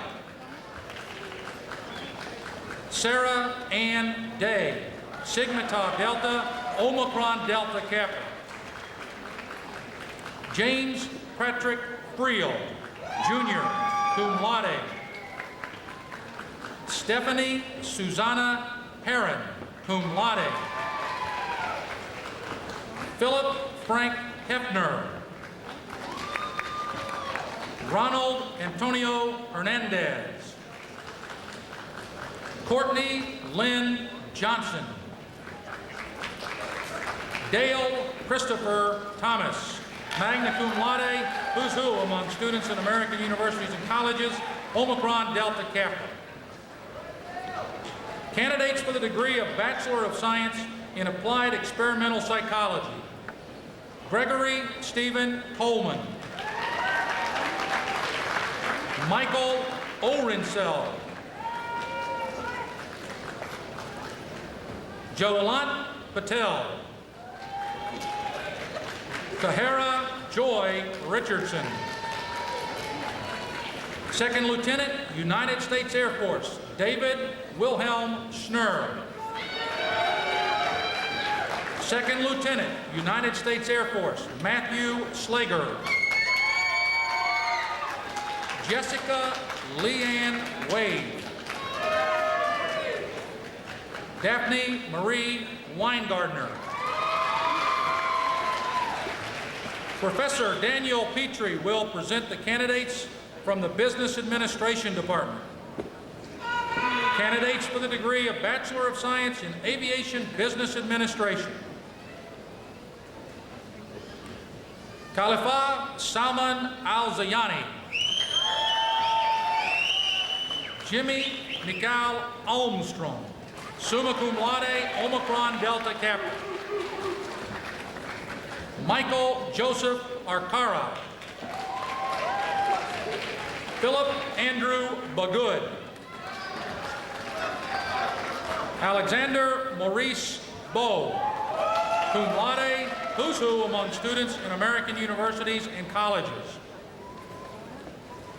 Sarah Ann Day, Sigma Tau Delta, Omicron Delta Kappa. James Patrick Friel, Jr., cum laude. Stephanie Susanna Heron, cum laude. Philip Frank Hefner. Ronald Antonio Hernandez. Courtney Lynn Johnson. Dale Christopher Thomas, magna cum laude, who's who among students in American universities and colleges, Omicron Delta Kappa. Candidates for the degree of Bachelor of Science in Applied Experimental Psychology: Gregory Stephen Coleman. Michael Orinsel. Joelant Patel. Tahara Joy Richardson. Second Lieutenant, United States Air Force, David Wilhelm Schnurr. Second Lieutenant, United States Air Force, Matthew Slager. Jessica Leanne Wade. Daphne Marie Weingardner. Professor Daniel Petrie will present the candidates from the Business Administration Department. Candidates for the degree of Bachelor of Science in Aviation Business Administration. Khalifa Salman Al-Zayani. Jimmy Mikal Armstrong, summa cum laude, Omicron Delta Kappa. Michael Joseph Arcara. Philip Andrew Bagood. Alexander Maurice Bowe, cum laude, who's who among students in American universities and colleges.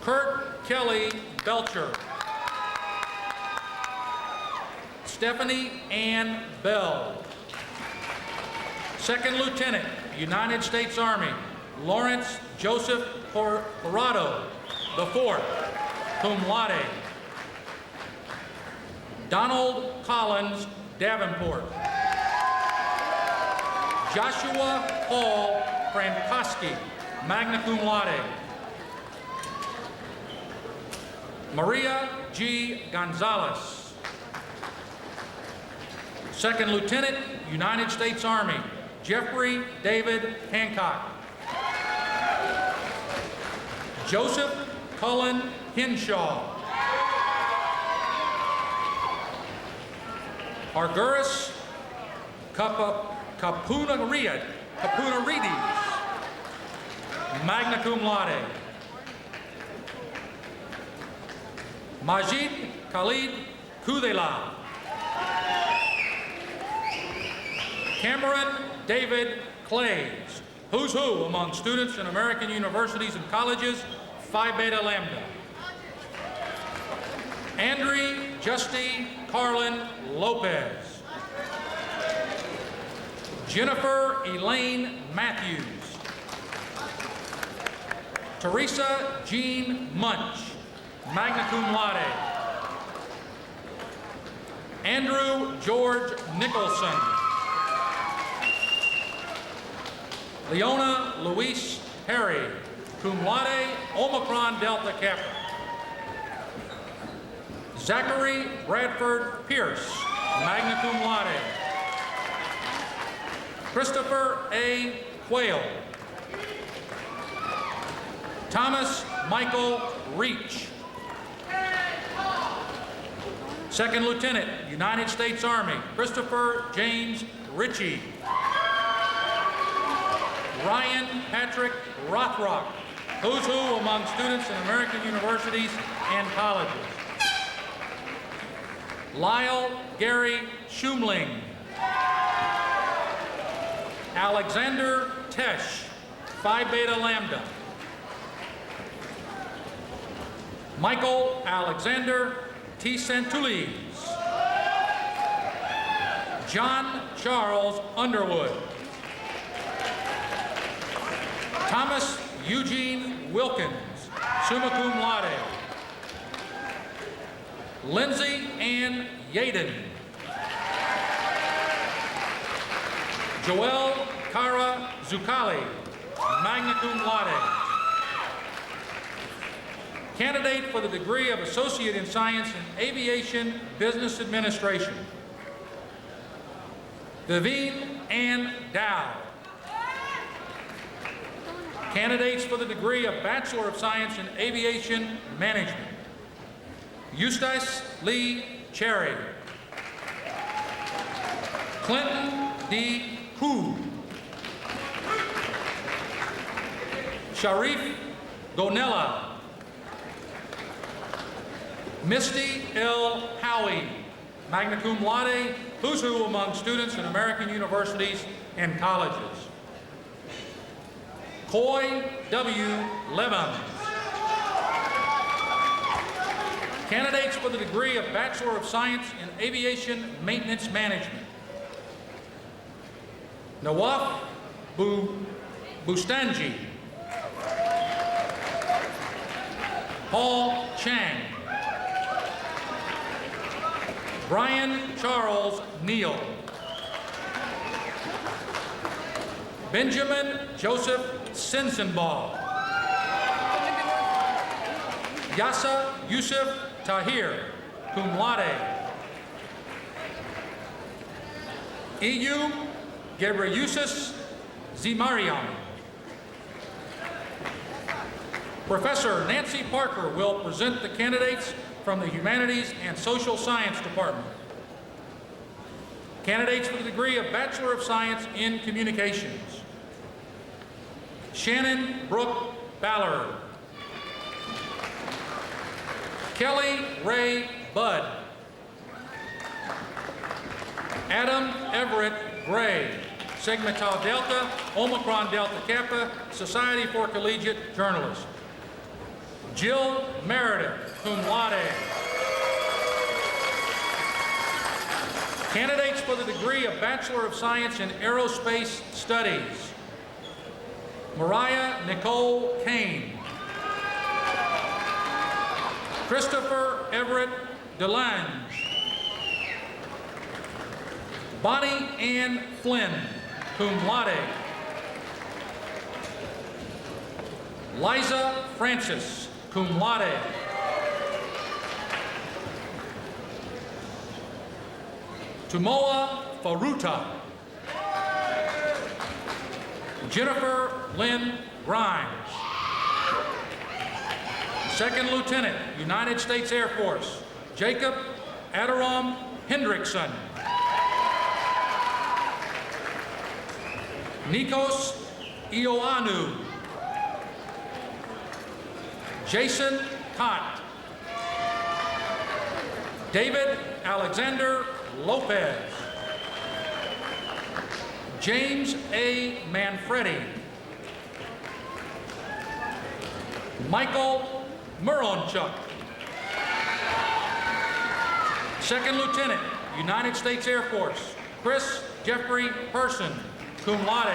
Kurt Kelly Belcher. Stephanie Ann Bell. Second Lieutenant, United States Army, Lawrence Joseph Corrado IV, cum laude. Donald Collins Davenport. Joshua Paul Frankowski, magna cum laude. Maria G. Gonzalez. Second Lieutenant, United States Army, Jeffrey David Hancock. Joseph Cullen Hinshaw. Arguris Kapunarides, magna cum laude. Majid Khalid Kudela. Cameron David Clays, who's who among students in American universities and colleges, Phi Beta Lambda. Andre Justy Carlin Lopez. Jennifer Elaine Matthews. Teresa Jean Munch, magna cum laude. Andrew George Nicholson. Leona Louise Perry, cum laude, Omicron Delta Kappa. Zachary Bradford Pierce, magna cum laude. Christopher A. Quayle. Thomas Michael Reach. Second Lieutenant, United States Army, Christopher James Ritchie. Ryan Patrick Rothrock, who's who among students in American universities and colleges. Lyle Gary Schumling. Alexander Tesh, Phi Beta Lambda. Michael Alexander T. Santulis. John Charles Underwood. Thomas Eugene Wilkins, summa cum laude. Lindsay Ann Yaden. Joelle Cara Zuccali, magna cum laude. Candidate for the degree of Associate in Science in Aviation Business Administration. Vivine Ann Dow. Candidates for the degree of Bachelor of Science in Aviation Management. Eustace Lee Cherry. Clinton D. Hu. Sharif Gonella. Misty L. Howie, magna cum laude, who's who among students in American universities and colleges. Coy W. Levens. Candidates for the degree of Bachelor of Science in Aviation Maintenance Management. Nawaf Bustanji. Paul Chang. Brian Charles Neal. Benjamin Joseph Sensenball. Yasa Yusuf Tahir, cum laude. EU Ghebreyesus Zimariam. Professor Nancy Parker will present the candidates from the Humanities and Social Science Department. Candidates for the degree of Bachelor of Science in Communications. Shannon Brooke Ballard. Kelly Ray Budd. Adam Everett Gray, Sigma Tau Delta, Omicron Delta Kappa, Society for Collegiate Journalists. Jill Meredith, cum laude. Candidates for the degree of Bachelor of Science in Aerospace Studies. Mariah Nicole Kane. Christopher Everett Delange. Bonnie Ann Flynn, cum laude. Liza Francis, cum laude. Tumoa Faruta. Jennifer Lynn Grimes. Second Lieutenant, United States Air Force, Jacob Aderam Hendrickson. Nikos Ioannou. Jason Cott. David Alexander Lopez. James A. Manfredi. Michael Muronchuk. Second Lieutenant, United States Air Force, Chris Jeffrey Person, cum laude.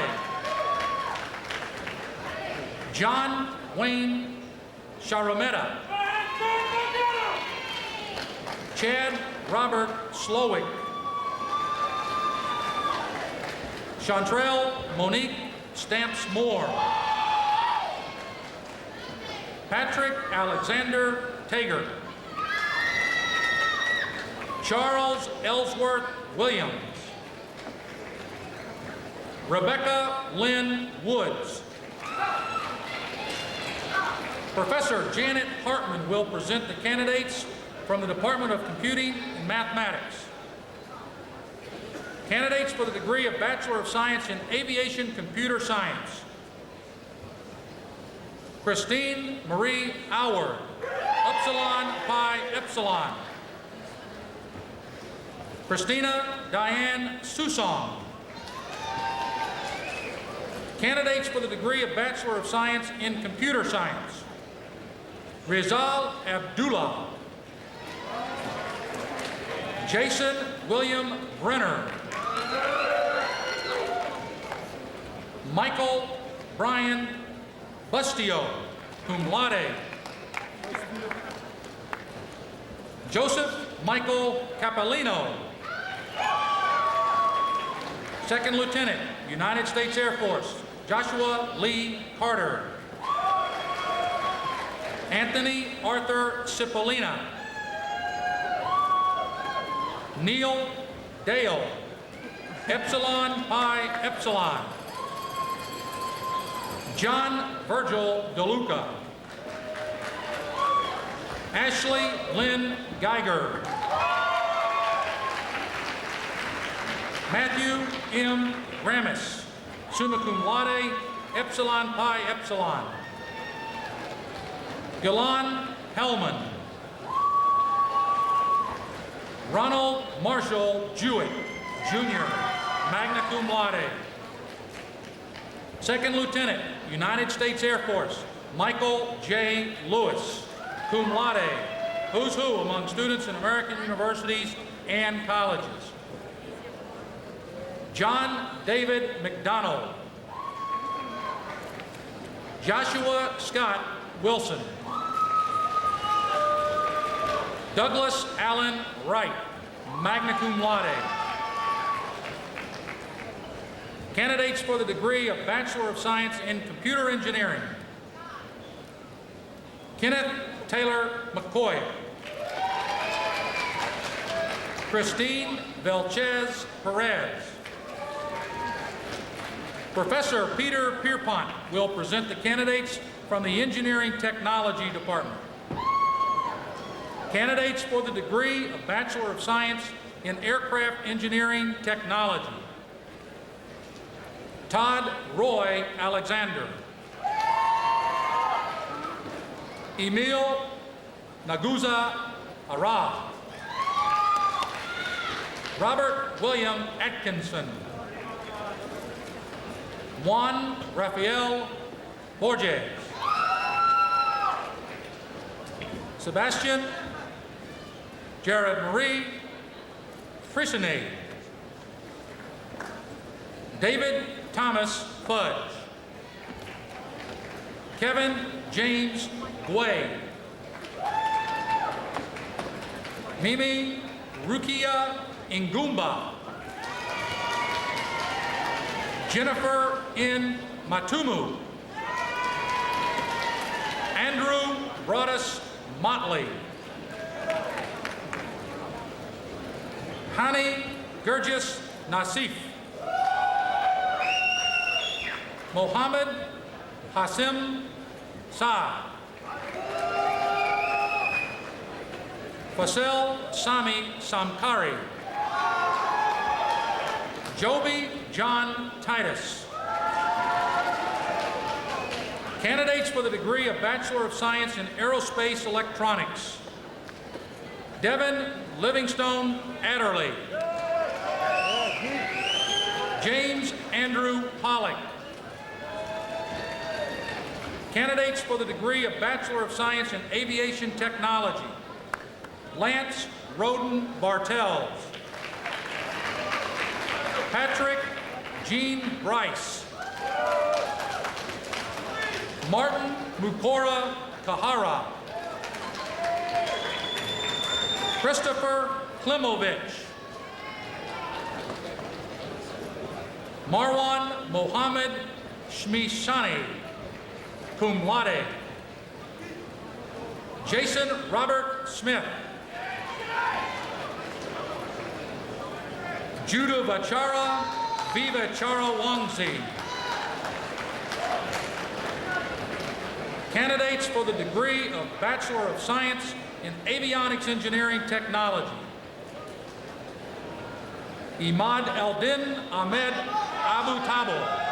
John Wayne Sharameta. Chad Robert Slowick. Chantrell Monique Stamps Moore. Patrick Alexander Tager. Charles Ellsworth Williams. Rebecca Lynn Woods. Professor Janet Hartman will present the candidates from the Department of Computing and Mathematics. Candidates for the degree of Bachelor of Science in Aviation Computer Science. Christine Marie Howard, Upsilon Pi Epsilon. Christina Diane Susong. Candidates for the degree of Bachelor of Science in Computer Science. Rizal Abdullah. Jason William Brenner. Michael Brian Bustio, cum laude. Joseph Michael Capellino. Second Lieutenant, United States Air Force, Joshua Lee Carter. Anthony Arthur Cipollina. Neil Dale, Epsilon Pi Epsilon. John Virgil DeLuca. Ashley Lynn Geiger. Matthew M. Ramis, summa cum laude, Epsilon Pi Epsilon. Gillan Hellman. Ronald Marshall Jewett, Jr., magna cum laude. Second Lieutenant, United States Air Force, Michael J. Lewis, cum laude, who's who among students in American universities and colleges. John David McDonald. Joshua Scott Wilson. Douglas Allen Wright, magna cum laude. Candidates for the degree of Bachelor of Science in Computer Engineering. Kenneth Taylor McCoy. Christine Velchez Perez. Professor Peter Pierpont will present the candidates from the Engineering Technology Department. Candidates for the degree of Bachelor of Science in Aircraft Engineering Technology. Todd Roy Alexander. Emil Naguza Arad. Robert William Atkinson. Juan Rafael Borges. Sebastian Jared Marie Frissonnet. David Thomas Fudge. Kevin James Guay. Mimi Rukia Ingumba. Jennifer N. Matumu. Andrew Broadus Motley. Hani Gurgis Nasif. Mohammed Hasim Saad. Faisal Sami Samkari. Joby John Titus. Candidates for the degree of Bachelor of Science in Aerospace Electronics. Devin Livingstone Adderley. James Andrew Pollock. Candidates for the degree of Bachelor of Science in Aviation Technology. Lance Roden Bartels. Patrick Jean Bryce. Martin Mukora Kahara. Christopher Klimovich. Marwan Mohammed Shmishani, cum laude. Jason Robert Smith. Judah Vachara Vivachara Wangzi. Candidates for the degree of Bachelor of Science in Avionics Engineering Technology. Imad Eldin Ahmed Abu Tabo.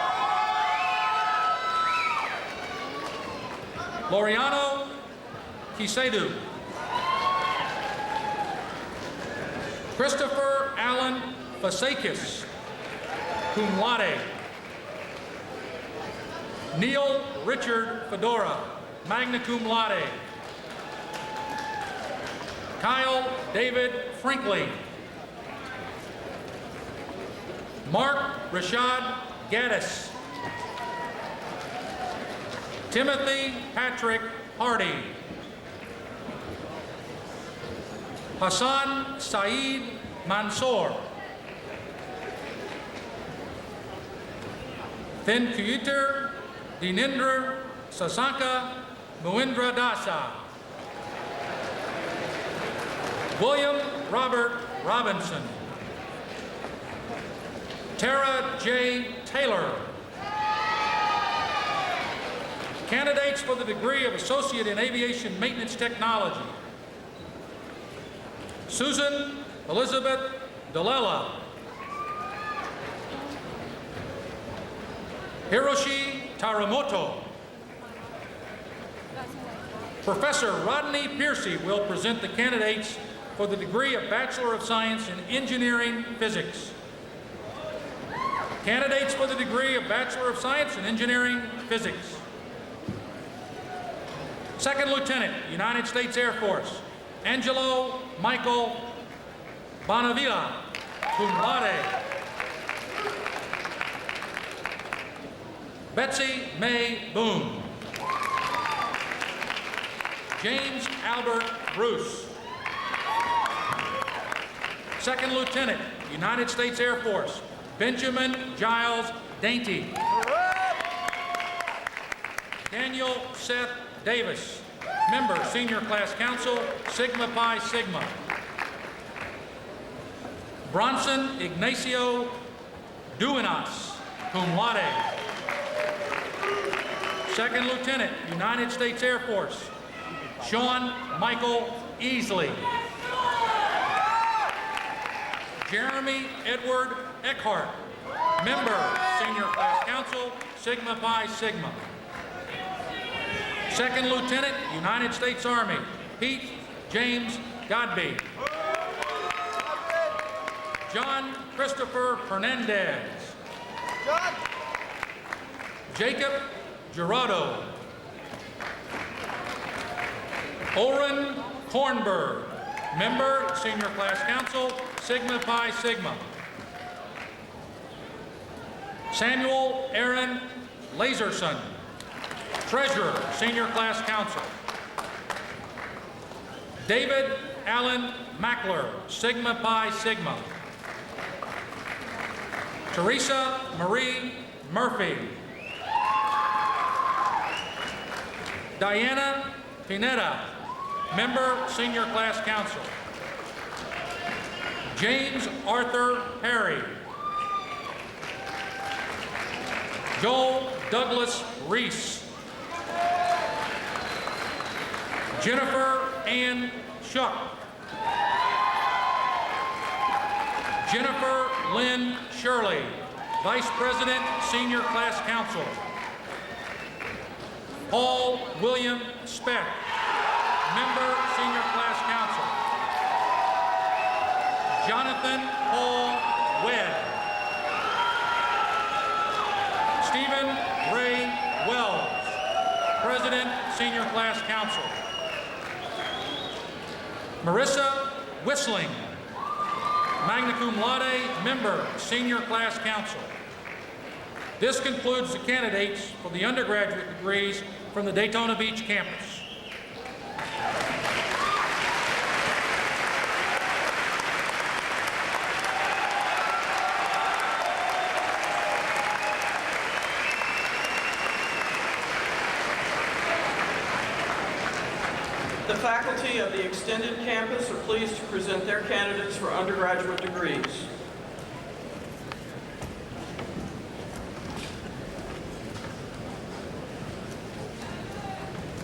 Loriano Kisedu. Christopher Allen Fasakis, cum laude. Neil Richard Fedora, magna cum laude. Kyle David Franklin. Mark Rashad Gaddis. Timothy Patrick Hardy. Hassan Saeed Mansour. Thenkuyiter Dinendra Sasanka Muindra Dasa. William Robert Robinson. Tara J. Taylor. Candidates for the degree of Associate in Aviation Maintenance Technology. Susan Elizabeth Delela. Hiroshi Taramoto. Professor Rodney Piercy will present the candidates for the degree of Bachelor of Science in Engineering Physics. Candidates for the degree of Bachelor of Science in Engineering Physics. Second Lieutenant, United States Air Force, Angelo Michael Bonavilla, cum laude. Betsy May Boone. James Albert Bruce. Second Lieutenant, United States Air Force, Benjamin Giles Dainty. Daniel Seth Davis, member, Senior Class Council, Sigma Pi Sigma. Bronson Ignacio Duenas, cum laude. Second Lieutenant, United States Air Force, Sean Michael Easley. Jeremy Edward Eckhart, member, Senior Class Council, Sigma Pi Sigma. Second Lieutenant, United States Army, Pete James Godby. John Christopher Hernandez. Jacob Gerardo. Oren Kornberg, member, Senior Class Council, Sigma Pi Sigma. Samuel Aaron Laserson, Treasurer, Senior Class Council. David Allen Mackler, Sigma Pi Sigma. Teresa Marie Murphy. Diana Pineda, member, Senior Class Council. James Arthur Perry. Joel Douglas Reese. Jennifer Ann Shuck. Jennifer Lynn Shirley, Vice President, Senior Class Council. Paul William Speck, member, Senior Class Council. Jonathan Paul Webb. Stephen Ray Wells, President, Senior Class Council. Marissa Whistling, magna cum laude, member, Senior Class Council. This concludes the candidates for the undergraduate degrees from the Daytona Beach campus. The faculty of the extended campus are pleased to present their candidates for undergraduate degrees.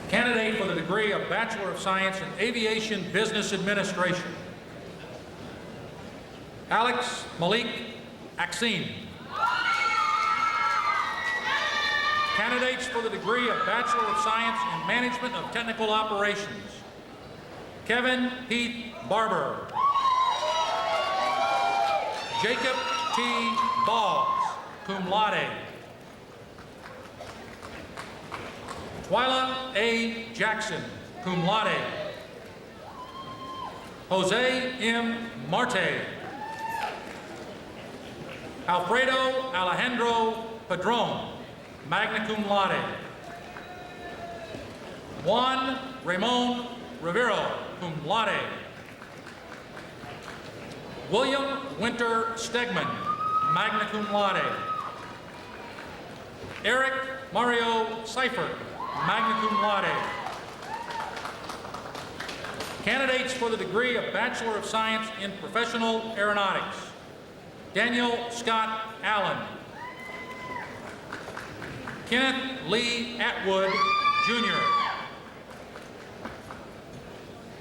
Candidate for the degree of Bachelor of Science in Aviation Business Administration, Alex Malik Axine. Candidates for the degree of Bachelor of Science in Management of Technical Operations, Kevin Heath Barber. Jacob T. Boggs, cum laude. Twyla A. Jackson, cum laude. Jose M. Marte. Alfredo Alejandro Padron, magna cum laude. Juan Ramon Rivero, cum laude. William Winter Stegman, magna cum laude. Eric Mario Seifert, magna cum laude. Candidates for the degree of Bachelor of Science in Professional Aeronautics, Daniel Scott Allen. Kenneth Lee Atwood, Jr.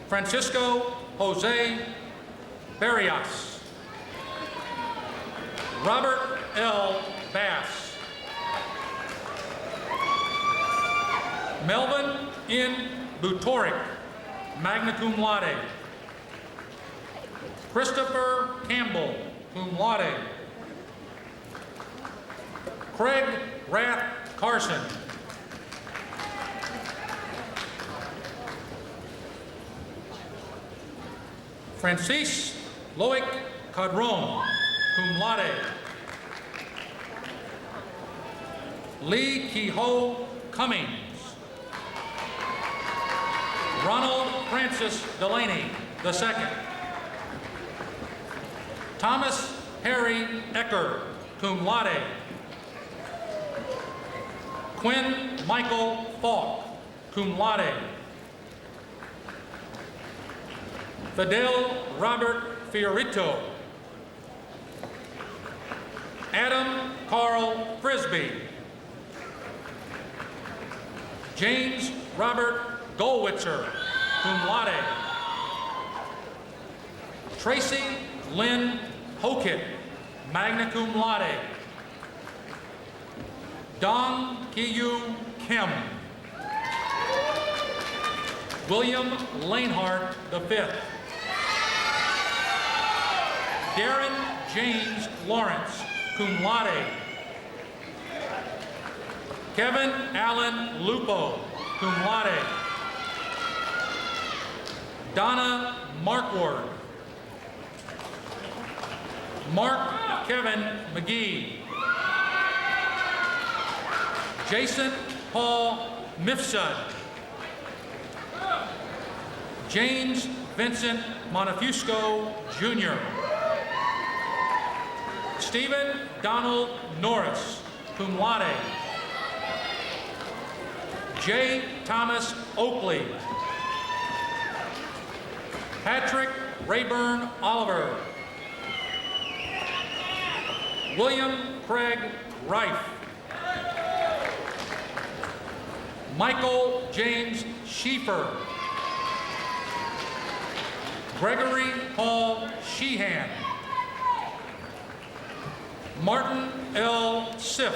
Francisco Jose Barrios. Robert L. Bass. Melvin N. Butoric, magna cum laude. Christopher Campbell, cum laude. Craig Rath Carson. Francis Loic Cadron, cum laude. Lee Kehoe Cummings. Ronald Francis Delaney, II. Thomas Harry Ecker, cum laude. Quinn Michael Falk, cum laude. Fidel Robert Fiorito. Adam Carl Frisbee. James Robert Goldwitzer, cum laude. Tracy Lynn Hokit, magna cum laude. Dong Ki-yu Kim. William Lanehart V. Darren James Lawrence, cum laude. Kevin Allen Lupo, cum laude. Donna Markward. Mark Kevin McGee. Jason Paul Mifsud. James Vincent Monefusco, Jr. Stephen Donald Norris, cum laude. J. Thomas Oakley. Patrick Rayburn Oliver. William Craig Reif. Michael James Schieffer. Gregory Paul Sheehan. Martin L. Siff.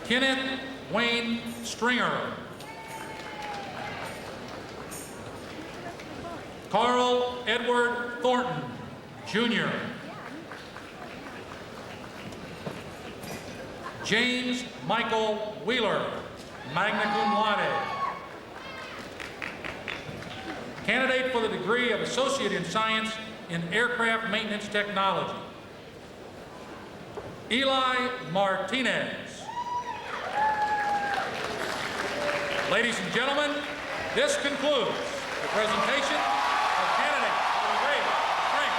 Kenneth Wayne Stringer. Carl Edward Thornton, Jr. James Michael Wheeler, magna cum laude. Candidate for the degree of Associate in Science in Aircraft Maintenance Technology, Eli Martinez. Ladies and gentlemen, this concludes the presentation of candidates for the grade Spring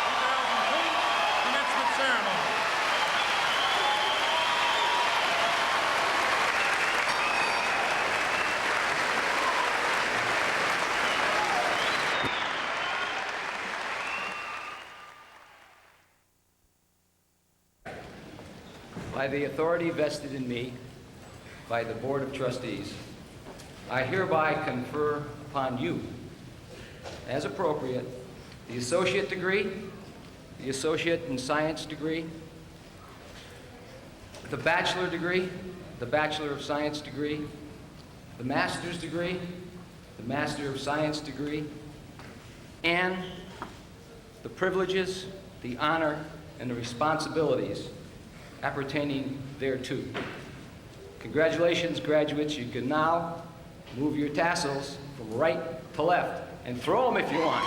2002 Commencement Ceremony. By the authority vested in me by the Board of Trustees, I hereby confer upon you, as appropriate, the associate degree, the associate in science degree, the bachelor degree, the Bachelor of Science degree, the master's degree, the Master of Science degree, and the privileges, the honor, and the responsibilities appertaining thereto. Congratulations, graduates. You can now move your tassels from right to left and throw them if you want.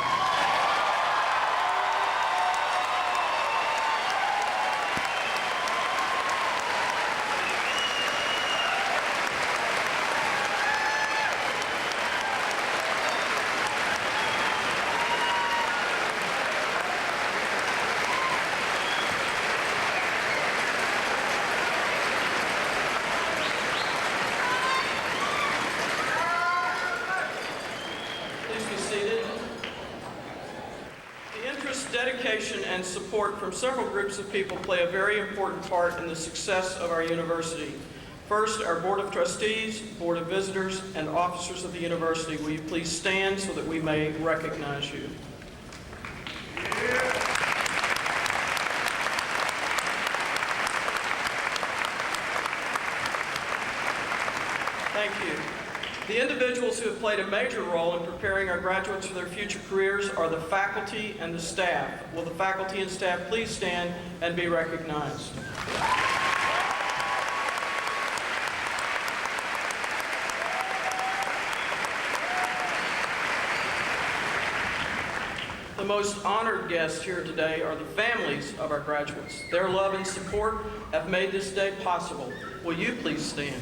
Dedication and support from several groups of people play a very important part in the success of our university. First, our Board of Trustees, Board of Visitors, and officers of the university. Will you please stand so that we may recognize you? Thank you. The individuals who have played a major role in preparing our graduates for their future careers are the faculty and the staff. Will the faculty and staff please stand and be recognized? The most honored guests here today are the families of our graduates. Their love and support have made this day possible. Will you please stand?